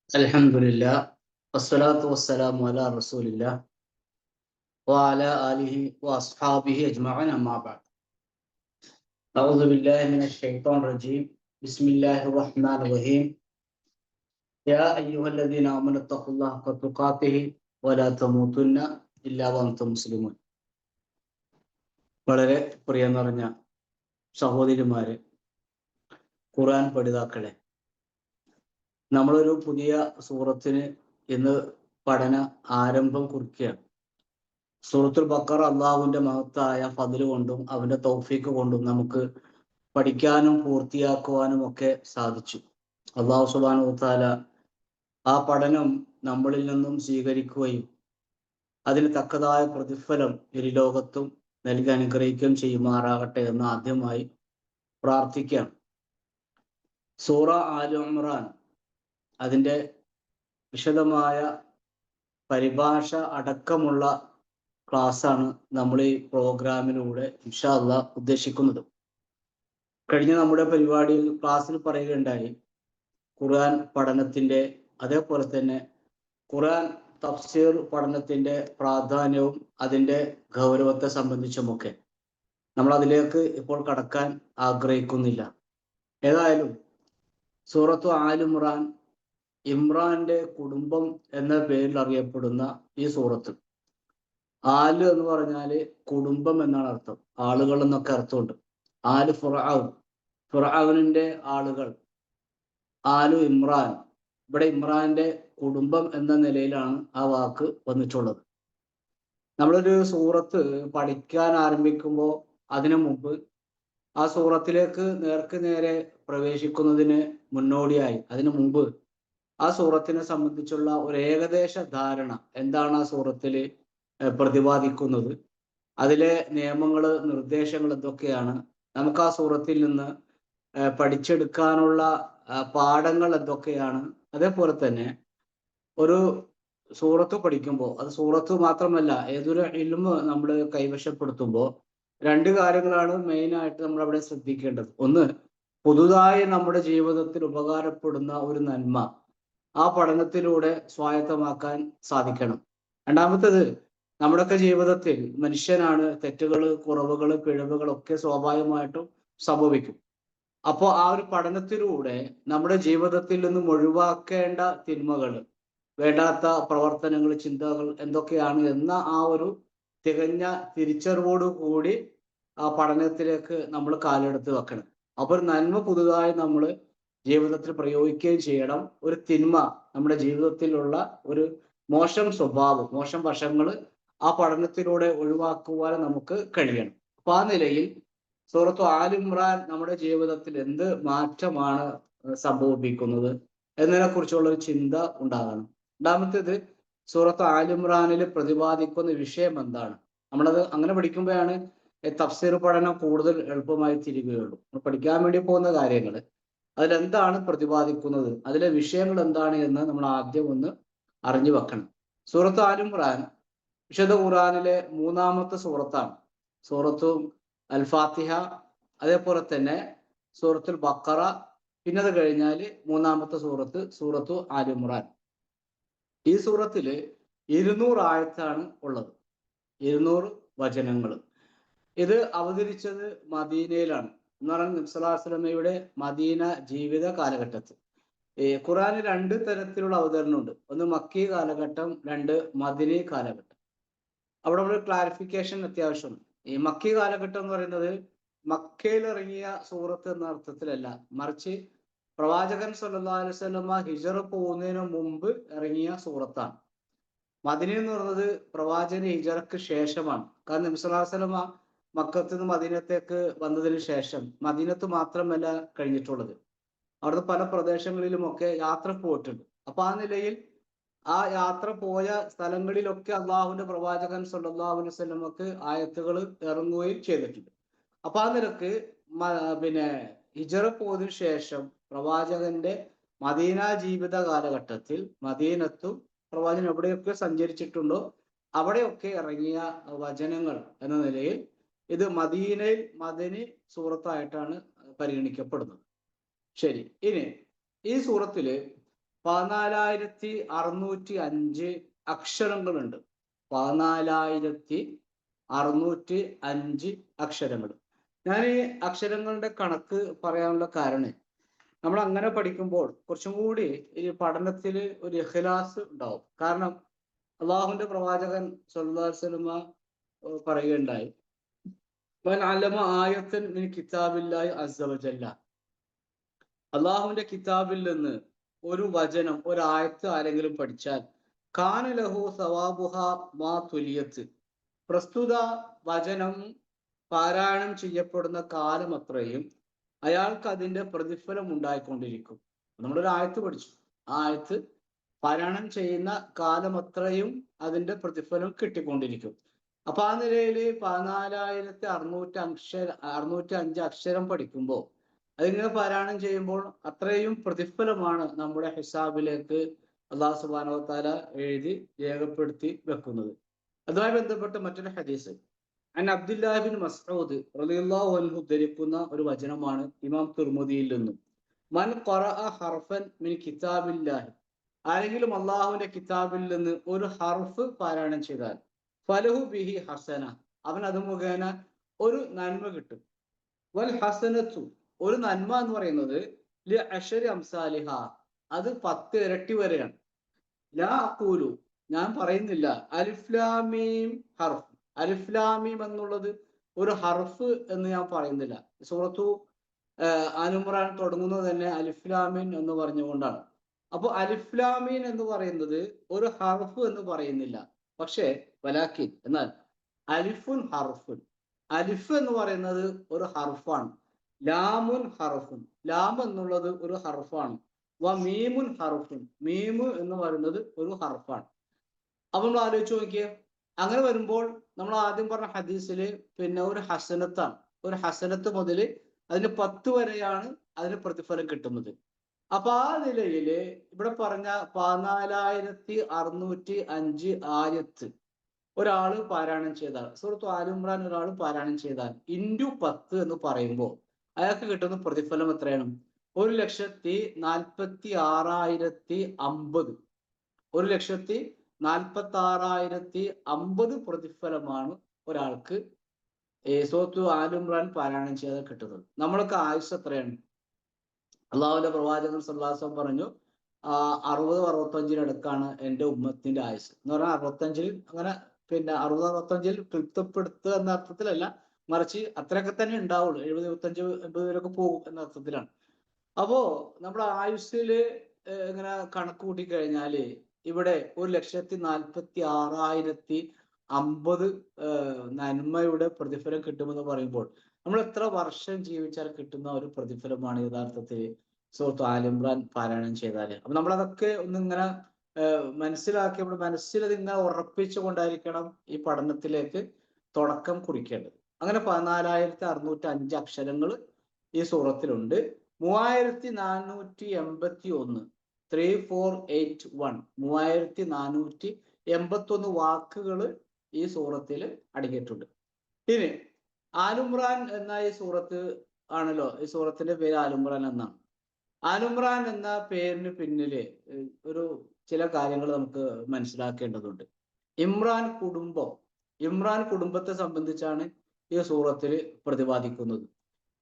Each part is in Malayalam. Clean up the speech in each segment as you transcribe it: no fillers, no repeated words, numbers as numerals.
അൽഹംദുലില്ലാ വസ്സലാത്തു വസ്സലാമു അലാ റസൂലില്ലാ വഅലാ ആലിഹി വഅസ്ഹാബിഹി അജ്മഈൻ അമ്മാ ബഅദ്. അഊദു ബില്ലാഹി മിനശ് ശൈത്വാനിർ റജീം. ബിസ്മില്ലാഹിർ റഹ്മാനിർ റഹീം. യാ അയ്യുഹല്ലദീന ആമനു തഖുല്ലാഹ ഹഖ തുഖാതിഹി വലാ തമൂതുന്ന ഇല്ലാ വഅൻതും മുസ്ലിമൂൻ. വളരെ പ്രിയം നിറഞ്ഞ സഹോദരിമാരെ, ഖുർആൻ പഠിതാക്കളെ, നമ്മളൊരു പുതിയ സൂറത്തിന് ഇന്ന് പഠന ആരംഭം കുറിക്കുകയാണ്. സൂറത്തുൽ ബഖറ അള്ളാഹുവിന്റെ മഹത്തായ ഫദ്ല് കൊണ്ടും അവന്റെ തൗഫീഖ് കൊണ്ടും നമുക്ക് പഠിക്കാനും പൂർത്തിയാക്കുവാനും ഒക്കെ സാധിച്ചു. അള്ളാഹു സുബ്ഹാനഹു വ തആല ആ പഠനം നമ്മളിൽ നിന്നും സ്വീകരിക്കുകയും അതിന് തക്കതായ പ്രതിഫലം ഇരുലോകത്തും നൽകി അനുഗ്രഹിക്കുകയും ചെയ്യുമാറാകട്ടെ എന്ന് ആദ്യമായി പ്രാർത്ഥിക്കാം. സൂറ ആൽ ഇമ്രാൻ അതിൻ്റെ വിശദമായ പരിഭാഷ അടക്കമുള്ള ക്ലാസ്സാണ് നമ്മൾ ഈ പ്രോഗ്രാമിലൂടെ ഇൻഷാ അല്ലാഹ് ഉദ്ദേശിക്കുന്നത്. കഴിഞ്ഞ നമ്മുടെ പരിപാടിയിൽ ക്ലാസ്സിൽ പറയുകയുണ്ടായി ഖുർആൻ പഠനത്തിൻ്റെ, അതേപോലെ തന്നെ ഖുർആൻ തഫ്സീർ പഠനത്തിൻ്റെ പ്രാധാന്യവും അതിൻ്റെ ഗൗരവത്തെ സംബന്ധിച്ചുമൊക്കെ. നമ്മൾ അതിലേക്ക് ഇപ്പോൾ കടക്കാൻ ആഗ്രഹിക്കുന്നില്ല. ഏതായാലും സൂറത്തു ആൽ ഇമ്രാൻ, ഇമ്രാന്റെ കുടുംബം എന്ന പേരിൽ അറിയപ്പെടുന്ന ഈ സൂറത്ത്, ആല് എന്ന് പറഞ്ഞാല് കുടുംബം എന്നാണ് അർത്ഥം, ആളുകൾ എന്നൊക്കെ അർത്ഥമുണ്ട്. ആല് ഫിർഔൻ, ഫിർഔനിന്റെ ആളുകൾ, ആലു ഇമ്രാൻ. ഇവിടെ ഇമ്രാന്റെ കുടുംബം എന്ന നിലയിലാണ് ആ വാക്ക് വന്നിട്ടുള്ളത്. നമ്മളൊരു സൂറത്ത് പഠിക്കാൻ ആരംഭിക്കുമ്പോൾ അതിനു മുമ്പ് ആ സൂറത്തിലേക്ക് നേർക്ക് നേരെ പ്രവേശിക്കുന്നതിന് മുന്നോടിയായി, അതിനു മുമ്പ് ആ സൂറത്തിനെ സംബന്ധിച്ചുള്ള ഒരു ഏകദേശ ധാരണ, എന്താണ് ആ സൂറത്തിൽ പ്രതിപാദിക്കുന്നത്, അതിലെ നിയമങ്ങൾ, നിർദ്ദേശങ്ങൾ എന്തൊക്കെയാണ്, നമുക്ക് ആ സൂറത്തിൽ നിന്ന് പഠിച്ചെടുക്കാനുള്ള പാഠങ്ങൾ എന്തൊക്കെയാണ്, അതേപോലെ തന്നെ ഒരു സൂറത്ത് പഠിക്കുമ്പോൾ, അത് സൂറത്ത് മാത്രമല്ല ഏതൊരു ഇൽമ് നമ്മൾ കൈവശപ്പെടുത്തുമ്പോൾ രണ്ട് കാര്യങ്ങളാണ് മെയിനായിട്ട് നമ്മൾ അവിടെ ശ്രദ്ധിക്കേണ്ടത്. ഒന്ന്, പുതുതായി നമ്മുടെ ജീവിതത്തിൽ ഉപകാരപ്പെടുന്ന ഒരു നന്മ ആ പഠനത്തിലൂടെ സ്വായത്തമാക്കാൻ സാധിക്കണം. രണ്ടാമത്തേത്, നമ്മുടെയൊക്കെ ജീവിതത്തിൽ മനുഷ്യനാണ്, തെറ്റുകൾ, കുറവുകൾ, പിഴവുകൾ ഒക്കെ സ്വാഭാവികമായിട്ടും സംഭവിക്കും. അപ്പോൾ ആ ഒരു പഠനത്തിലൂടെ നമ്മുടെ ജീവിതത്തിൽ നിന്നും ഒഴിവാക്കേണ്ട തിന്മകൾ, വേണ്ടാത്ത പ്രവർത്തനങ്ങൾ, ചിന്തകൾ എന്തൊക്കെയാണ് എന്ന ആ ഒരു തികഞ്ഞ തിരിച്ചറിവോടു കൂടി ആ പഠനത്തിലേക്ക് നമ്മൾ കാലെടുത്ത് വെക്കണം. അപ്പോൾ ഒരു നന്മ പുതുതായി നമ്മൾ ജീവിതത്തിൽ പ്രയോഗിക്കുകയും ചെയ്യണം. ഒരു തിന്മ, നമ്മുടെ ജീവിതത്തിലുള്ള ഒരു മോശം സ്വഭാവം, മോശം വശങ്ങൾ ആ പഠനത്തിലൂടെ ഒഴിവാക്കുവാൻ നമുക്ക് കഴിയണം. അപ്പൊ ആ നിലയിൽ സൂറത്തു ആൽ ഇമ്രാൻ നമ്മുടെ ജീവിതത്തിൽ എന്ത് മാറ്റമാണ് സംഭവിപ്പിക്കുന്നത് എന്നതിനെ കുറിച്ചുള്ള ഒരു ചിന്ത ഉണ്ടാകണം. രണ്ടാമത്തേത്, സൂറത്ത് ആൽ ഇമ്രാനിൽ പ്രതിപാദിക്കുന്ന വിഷയം എന്താണ്. നമ്മളത് അങ്ങനെ പഠിക്കുമ്പോഴാണ് തഫ്സീർ പഠനം കൂടുതൽ എളുപ്പമായി തിരികുകയുള്ളൂ. പഠിക്കാൻ വേണ്ടി പോകുന്ന കാര്യങ്ങൾ അതിലെന്താണ് പ്രതിപാദിക്കുന്നത്, അതിലെ വിഷയങ്ങൾ എന്താണ് എന്ന് നമ്മൾ ആദ്യം ഒന്ന് അറിഞ്ഞു വെക്കണം. സൂറത്ത് ആൽ ഇമ്രാൻ വിശുദ്ധ ഖുർആനിലെ മൂന്നാമത്തെ സൂറത്താണ്. സൂറത്തു അൽ ഫാത്തിഹ, അതേപോലെ തന്നെ സൂറത്തുൽ ബഖറ, പിന്നെ അത് കഴിഞ്ഞാൽ മൂന്നാമത്തെ സൂറത്ത് സൂറത്തു ആൽ ഇമ്രാൻ. ഈ സൂറത്തിൽ 200 ആയത്താണ് ഉള്ളത്, 200 വചനങ്ങൾ. ഇത് അവതരിച്ചത് മദീനയിലാണ്, എന്ന് പറഞ്ഞാൽ നബി സല്ലല്ലാഹു അലൈഹി വസല്ലമയുടെ മദീന ജീവിത കാലഘട്ടത്തിൽ. ഖുർആനിൽ രണ്ട് തരത്തിലുള്ള അവതരണമുണ്ട്. ഒന്ന് മക്കി കാലഘട്ടം, രണ്ട് മദീനി കാലഘട്ടം. അവിടെ ഒരു ക്ലാരിഫിക്കേഷൻ അത്യാവശ്യമാണ്. ഈ മക്കി കാലഘട്ടം എന്ന് പറയുന്നത് മക്കയിൽ ഇറങ്ങിയ സൂറത്ത് എന്ന അർത്ഥത്തിലല്ല, മറിച്ച് പ്രവാചകൻ സല്ലല്ലാഹു അലൈഹി വസല്ലമ ഹിജറ പോകുന്നതിന് മുമ്പ് ഇറങ്ങിയ സൂറത്താണ്. മദീന എന്ന് പറയുന്നത് പ്രവാചകൻ ഹിജറക്ക് ശേഷമാണ്. കാരണം നബി സല്ലല്ലാഹു അലൈഹി വസല്ലമ മക്കത്ത് നിന്ന് മദീനത്തേക്ക് വന്നതിന് ശേഷം മദീനത്ത് മാത്രമല്ല കഴിഞ്ഞിട്ടുള്ളത്, അവിടുത്തെ പല പ്രദേശങ്ങളിലുമൊക്കെ യാത്ര പോയിട്ടുണ്ട്. അപ്പൊ ആ നിലയിൽ ആ യാത്ര പോയ സ്ഥലങ്ങളിലൊക്കെ അള്ളാഹുവിന്റെ പ്രവാചകൻ സല്ലല്ലാഹു അലൈഹി വസല്ലമക്ക് ആയത്തുകൾ ഇറങ്ങുകയും ചെയ്തിട്ടുണ്ട്. അപ്പൊ ആ നിലക്ക് പിന്നെ ഹിജറ പോയതിനു ശേഷം പ്രവാചകന്റെ മദീന ജീവിത കാലഘട്ടത്തിൽ മദീനത്തും പ്രവാചകൻ എവിടെയൊക്കെ സഞ്ചരിച്ചിട്ടുണ്ടോ അവിടെയൊക്കെ ഇറങ്ങിയ വചനങ്ങൾ എന്ന നിലയിൽ ഇത് മദീനയിൽ മദനി സൂറത്തായിട്ടാണ് പരിഗണിക്കപ്പെടുന്നത്. ശരി, ഇനി ഈ സൂറത്തില് 14,605 അക്ഷരങ്ങളുണ്ട്. 14,605 അക്ഷരങ്ങൾ. ഞാൻ ഈ അക്ഷരങ്ങളുടെ കണക്ക് പറയാനുള്ള കാരണം, നമ്മൾ അങ്ങനെ പഠിക്കുമ്പോൾ കുറച്ചും കൂടി ഈ പഠനത്തിൽ ഒരു ഇഖ്ലാസ് ഉണ്ടാവും. കാരണം അള്ളാഹുവിന്റെ പ്രവാചകൻ സ്വല്ലല്ലാഹു അലൈഹി വസല്ലമ പറയുകയുണ്ടായി, മൻ അലമ ആയത്തൻ മിൻ കിതാബില്ലാഹി അസ്സ വജല്ല, അള്ളാഹുവിന്റെ കിതാബിൽ നിന്ന് ഒരു വചനം, ഒരായത്ത് ആരെങ്കിലും പഠിച്ചാൽ കാന ലഹു സവാബുഹ മാ തുലിയത്ത്, പ്രസ്തുത വചനം പാരായണം ചെയ്യപ്പെടുന്ന കാലം അത്രയും അയാൾക്ക് അതിന്റെ പ്രതിഫലം ഉണ്ടായിക്കൊണ്ടിരിക്കും. നമ്മളൊരു ആയത്ത് പഠിച്ചു, ആ ആയത്ത് പാരായണം ചെയ്യുന്ന കാലം അത്രയും അതിന്റെ പ്രതിഫലം കിട്ടിക്കൊണ്ടിരിക്കും. അപ്പൊ ആ നിലയിൽ 14,605 അക്ഷരം പഠിക്കുമ്പോൾ, അതിങ്ങനെ പാരായണം ചെയ്യുമ്പോൾ അത്രയും പ്രതിഫലമാണ് നമ്മുടെ ഹിസാബിലേക്ക് അല്ലാഹു സുബ്ഹാനഹു വ തആല എഴുതി രേഖപ്പെടുത്തി വെക്കുന്നത്. അതുമായി ബന്ധപ്പെട്ട് മറ്റൊരു ഹദീസ്, അൻ അബ്ദുല്ലാഹി ബിൻ മസ്ഊദ് റളിയല്ലാഹു അൻഹു ഉദ്ധരിക്കുന്ന ഒരു വചനമാണ് ഇമാം തുർമുദിയിൽ നിന്നും, മൻ ഖറഅ ഹർഫൻ മിൻ കിതാബില്ലാഹി, ആരെങ്കിലും അള്ളാഹുവിന്റെ കിതാബിൽ നിന്ന് ഒരു ഹർഫ് പാരായണം ചെയ്താൽ ഫലഹു ബിഹി ഹസന, അവൻ അത് മുഖേന ഒരു നന്മ കിട്ടും. വൽ ഹസനത്തു, ഒരു നന്മ എന്ന് പറയുന്നത് ലി അശരി അംസാലിഹ, അത് 10 ഇരട്ടി വരെയാണ്. ലാ അഖൂലു, ഞാൻ പറയുന്നില്ല, അലിഫ്ലാമീം ഹർഫ്, അലിഫ്ലാമീം എന്നുള്ളത് ഒരു ഹർഫ് എന്ന് ഞാൻ പറയുന്നില്ല. സൂറത്തു ആൽ-ഇംറാൻ തുടങ്ങുന്നത് തന്നെ അലിഫ്ലാമീൻ എന്ന് പറഞ്ഞുകൊണ്ടാണ്. അപ്പൊ അലിഫ്ലാമീൻ എന്ന് പറയുന്നത് ഒരു ഹർഫ് എന്ന് പറയുന്നില്ല. പക്ഷേ വലാക്കിൻ, എന്നാൽ അലിഫുൻ ഹർഫുൻ, അലിഫ് എന്ന് പറയുന്നത് ഒരു ഹർഫാണ്. ലാമുൻ ഹർഫുൻ, ലാം എന്നുള്ളത് ഒരു ഹർഫാണ്. വ മീമുൻ ഹർഫുൻ, മീമ് എന്ന് പറയുന്നത് ഒരു ഹർഫാണ്. അപ്പൊ നമ്മൾ ആലോചിച്ച് നോക്കിയേ, അങ്ങനെ വരുമ്പോൾ നമ്മൾ ആദ്യം പറഞ്ഞ ഹദീസില് പിന്നെ ഒരു ഹസനത്താണ്, ഒരു ഹസനത്ത് മുതൽ അതിന് 10 വരെയാണ് അതിന് പ്രതിഫലം കിട്ടുന്നത്. അപ്പൊ ആ നിലയില് ഇവിടെ പറഞ്ഞ 14,605 ആയത്ത് ഒരാള് പാരായണം ചെയ്താൽ, സൂറത്തു ആൽ-ഇംറാൻ ഒരാൾ പാരായണം ചെയ്താൽ ഇൻറ്റു 10 എന്ന് പറയുമ്പോൾ അയാൾക്ക് കിട്ടുന്ന പ്രതിഫലം എത്രയാണ്? 1,46,050, 1,46,050 പ്രതിഫലമാണ് ഒരാൾക്ക് സൂറത്തു ആൽ-ഇംറാൻ പാരായണം ചെയ്താൽ കിട്ടുന്നത്. നമ്മളൊക്കെ ആയുസ് എത്രയാണ്? അള്ളാഹുവിന്റെ പ്രവാചകൻ സല്ലല്ലാഹു അലൈഹി വസല്ലം പറഞ്ഞു, 60-65 എൻ്റെ ഉമ്മത്തിന്റെ ആയുസ് എന്ന് പറഞ്ഞാൽ 65 അങ്ങനെ, പിന്നെ 60-65 തൃപ്തിപ്പെടുത്തുക എന്ന അർത്ഥത്തിലല്ല, മറിച്ച് അത്രയൊക്കെ തന്നെ ഉണ്ടാവുള്ളൂ. 70-75-80 വരെയൊക്കെ പോകും എന്ന അർത്ഥത്തിലാണ്. അപ്പോ നമ്മുടെ ആയുസ്സില് ഇങ്ങനെ കണക്ക് കൂട്ടി കഴിഞ്ഞാല് ഇവിടെ 1,46,050 നന്മയുടെ പ്രതിഫലം കിട്ടുമെന്ന് പറയുമ്പോൾ നമ്മൾ എത്ര വർഷം ജീവിച്ചാൽ കിട്ടുന്ന ഒരു പ്രതിഫലമാണ് യഥാർത്ഥത്തിൽ സൂറത്ത് ആൽ-ഇംറാൻ പാരായണം ചെയ്താല്. അപ്പൊ നമ്മളതൊക്കെ ഒന്നിങ്ങനെ മനസ്സിലാക്കി നമ്മുടെ മനസ്സിൽ അതിങ്ങനെ ഉറപ്പിച്ചു കൊണ്ടായിരിക്കണം ഈ പഠനത്തിലേക്ക് തുടക്കം കുറിക്കേണ്ടത്. അങ്ങനെ 14,605 അക്ഷരങ്ങൾ ഈ സൂറത്തിലുണ്ട്. 3,481 3481 3,481 വാക്കുകൾ ഈ സൂറത്തിൽ അടങ്ങിയിട്ടുണ്ട്. ഇനി ആൽ-ഇംറാൻ എന്ന ഈ സൂറത്ത് ആണല്ലോ, ഈ സൂറത്തിന്റെ പേര് ആൽ-ഇംറാൻ എന്നാണ്. ആൽ-ഇംറാൻ എന്ന പേരിന് പിന്നില് ഒരു ചില കാര്യങ്ങൾ നമുക്ക് മനസ്സിലാക്കേണ്ടതുണ്ട്. ഇമ്രാൻ കുടുംബം, ഇമ്രാൻ കുടുംബത്തെ സംബന്ധിച്ചാണ് ഈ സൂറത്തിൽ പ്രതിപാദിക്കുന്നത്.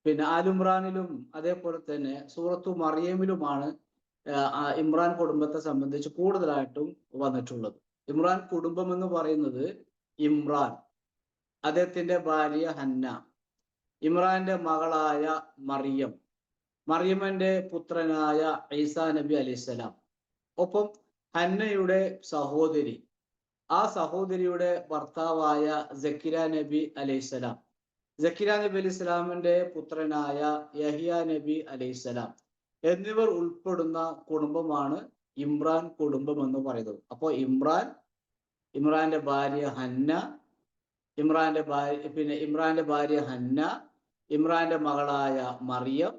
പിന്നെ ആൽ-ഇംറാനിലും അതേപോലെ തന്നെ സൂറത്തു മറിയമിലുമാണ് ഇമ്രാൻ കുടുംബത്തെ സംബന്ധിച്ച് കൂടുതലായിട്ടും വന്നിട്ടുള്ളത്. ഇമ്രാൻ കുടുംബം എന്ന് പറയുന്നത് ഇമ്രാൻ, അദ്ദേഹത്തിന്റെ ഭാര്യ ഹന്ന, ഇമ്രാന്റെ മകളായ മറിയം, മറിയമ്മന്റെ പുത്രനായ ഈസാ നബി അലൈഹിസ്സലാം, ഒപ്പം ഹന്നയുടെ സഹോദരി, ആ സഹോദരിയുടെ ഭർത്താവായ സക്കരിയ നബി അലൈഹിസ്സലാം, സക്കരിയ നബി അലൈഹിസ്സലാമിന്റെ പുത്രനായ യഹ്യ നബി അലൈഹിസ്സലാം എന്നിവർ ഉൾപ്പെടുന്ന കുടുംബമാണ് ഇമ്രാൻ കുടുംബം എന്ന് പറയുന്നത്. അപ്പോൾ ഇമ്രാന്റെ ഭാര്യ ഹന്ന, ഇമ്രാന്റെ ഭാര്യ ഹന്ന, ഇമ്രാന്റെ മകളായ മറിയം,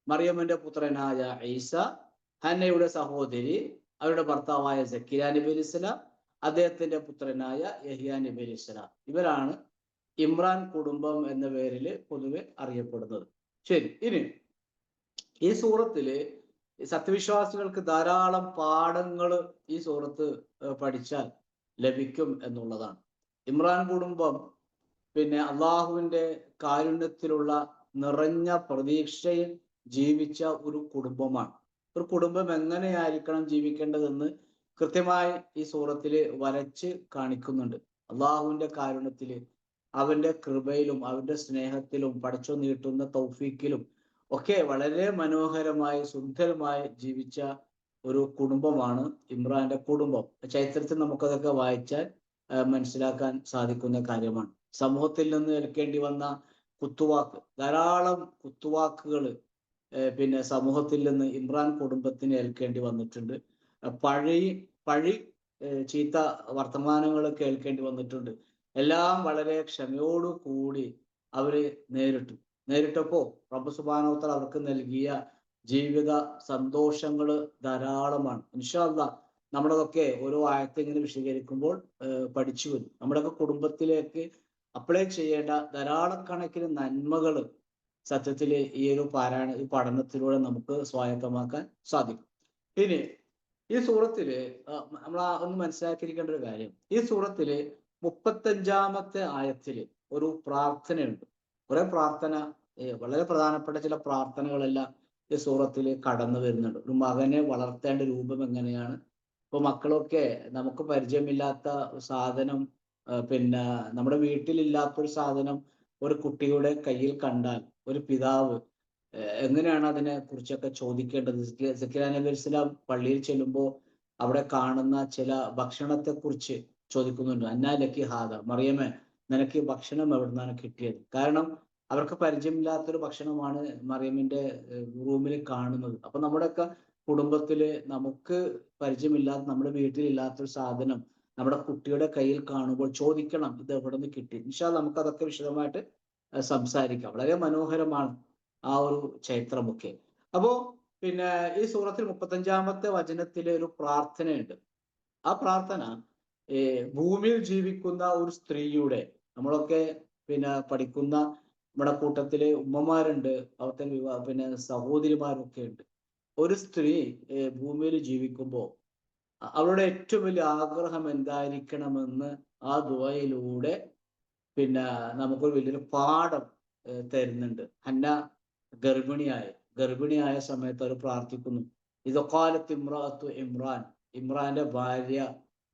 മറിയമ്മിന്റെ പുത്രനായ ഈസ, ഹന്നയുടെ സഹോദരി, അവരുടെ ഭർത്താവായ സക്കരിയ നബി അലൈഹിസ്സലാം, അദ്ദേഹത്തിന്റെ പുത്രനായ യഹ്യ നബി അലൈഹിസ്സലാം, ഇവരാണ് ഇമ്രാൻ കുടുംബം എന്ന പേരിൽ പൊതുവെ അറിയപ്പെടുന്നത്. ശരി, ഇനി ഈ സൂറത്തില് സത്യവിശ്വാസികൾക്ക് ധാരാളം പാഠങ്ങൾ ഈ സൂറത്ത് പഠിച്ചാൽ ലഭിക്കും എന്നുള്ളതാണ്. ഇമ്രാൻ കുടുംബം പിന്നെ അള്ളാഹുവിൻ്റെ കാരുണ്യത്തിലുള്ള നിറഞ്ഞ പ്രതീക്ഷയിൽ ജീവിച്ച ഒരു കുടുംബമാണ്. ഒരു കുടുംബം എങ്ങനെയായിരിക്കണം ജീവിക്കേണ്ടതെന്ന് കൃത്യമായി ഈ സൂറത്തിൽ വരച്ച് കാണിക്കുന്നുണ്ട്. അള്ളാഹുവിൻ്റെ കാരുണ്യത്തിൽ, അവൻ്റെ കൃപയിലും അവൻ്റെ സ്നേഹത്തിലും പടച്ചു നീട്ടുന്ന തൗഫീക്കിലും ഒക്കെ വളരെ മനോഹരമായി സുന്ദരമായി ജീവിച്ച ഒരു കുടുംബമാണ് ഇമ്രാന്റെ കുടുംബം. ചരിത്രത്തിൽ നമുക്കതൊക്കെ വായിച്ചാൽ മനസ്സിലാക്കാൻ സാധിക്കുന്ന കാര്യമാണ്. സമൂഹത്തിൽ നിന്ന് ഏൽക്കേണ്ടി വന്ന കുത്തുവാക്ക്, ധാരാളം കുത്തുവാക്കുകൾ പിന്നെ സമൂഹത്തിൽ നിന്ന് ഇമ്രാൻ കുടുംബത്തിന് ഏൽക്കേണ്ടി വന്നിട്ടുണ്ട്. പഴി ചീത്ത വർത്തമാനങ്ങൾ കേൾക്കേണ്ടി വന്നിട്ടുണ്ട്. എല്ലാം വളരെ ക്ഷമയോടു കൂടി അവര് നേരിട്ടപ്പോ റബ്ബ് സുബ്ഹാനഹു വ തആല അവർക്ക് നൽകിയ ജീവിത സന്തോഷങ്ങൾ ധാരാളമാണ്. ഇൻഷാ അല്ലാഹ് നമ്മളതൊക്കെ ഓരോ ആയത്തെ ഇങ്ങനെ വിശദീകരിക്കുമ്പോൾ പഠിച്ചു വരും. നമ്മുടെയൊക്കെ കുടുംബത്തിലേക്ക് അപ്ലൈ ചെയ്യേണ്ട ധാരാളക്കണക്കിന് നന്മകൾ സത്യത്തിൽ ഈ ഒരു ഈ പഠനത്തിലൂടെ നമുക്ക് സ്വായത്തമാക്കാൻ സാധിക്കും. ഇനി ഈ സൂറത്തില് നമ്മൾ ഒന്ന് മനസ്സിലാക്കിയിരിക്കേണ്ട ഒരു കാര്യം, ഈ സൂറത്തില് 35-ാമത്തെ ആയത്തില് ഒരു പ്രാർത്ഥനയുണ്ട്. കുറെ പ്രാർത്ഥന, വളരെ പ്രധാനപ്പെട്ട ചില പ്രാർത്ഥനകളെല്ലാം ഈ സൂറത്തിൽ കടന്നു വരുന്നുണ്ട്. ഒരു മകനെ വളർത്തേണ്ട രൂപം എങ്ങനെയാണ്? ഇപ്പൊ മക്കളൊക്കെ നമുക്ക് പരിചയമില്ലാത്ത സാധനം, പിന്നെ നമ്മുടെ വീട്ടിലില്ലാത്തൊരു സാധനം ഒരു കുട്ടിയുടെ കയ്യിൽ കണ്ടാൽ ഒരു പിതാവ് എങ്ങനെയാണ് അതിനെ കുറിച്ചൊക്കെ ചോദിക്കേണ്ടത്? സക്കറിയ നബി അലൈഹി സ്വലാം പള്ളിയിൽ ചെല്ലുമ്പോൾ അവിടെ കാണുന്ന ചില ഭക്ഷണത്തെ കുറിച്ച് ചോദിക്കുന്നുണ്ട്. അന്നാ ലക്കി ഹാദ, മറിയമേ നിനക്ക് ഭക്ഷണം എവിടുന്നാണ് കിട്ടിയത്? കാരണം അവർക്ക് പരിചയമില്ലാത്തൊരു ഭക്ഷണമാണ് മറിയമിന്റെ റൂമിൽ കാണുന്നത്. അപ്പൊ നമ്മുടെയൊക്കെ കുടുംബത്തില് നമുക്ക് പരിചയമില്ലാത്ത, നമ്മുടെ വീട്ടിലില്ലാത്തൊരു സാധനം നമ്മുടെ കുട്ടിയുടെ കയ്യിൽ കാണുമ്പോൾ ചോദിക്കണം, ഇത് എവിടെ നിന്ന് കിട്ടി? ഇൻഷാ അല്ലാഹ് നമുക്ക് അതൊക്കെ വിശദമായിട്ട് സംസാരിക്കാം. വളരെ മനോഹരമാണ് ആ ഒരു ചരിത്രമൊക്കെ. അപ്പോ പിന്നെ ഈ സൂറത്തിൽ 35-ാമത്തെ വചനത്തിലെ ഒരു പ്രാർത്ഥനയുണ്ട്. ആ പ്രാർത്ഥന ഭൂമിയിൽ ജീവിക്കുന്ന ഒരു സ്ത്രീയുടെ, നമ്മളൊക്കെ പിന്നെ പഠിക്കുന്ന നമ്മുടെ കൂട്ടത്തില് ഉമ്മമാരുണ്ട്, അവർക്ക് പിന്നെ സഹോദരിമാരൊക്കെ ഉണ്ട്. ഒരു സ്ത്രീ ഭൂമിയിൽ ജീവിക്കുമ്പോൾ അവളുടെ ഏറ്റവും വലിയ ആഗ്രഹം എന്തായിരിക്കണമെന്ന് ആ ദുആയിലൂടെ പിന്നെ നമുക്കൊരു വലിയൊരു പാഠം തരുന്നുണ്ട്. ഹന്ന ഗർഭിണിയായ സമയത്ത് അവർ പ്രാർത്ഥിക്കുന്നു. ഇദഖാലത്ത് ഇമ്രാഅത്തു ഇമ്രാന്റെ ഭാര്യ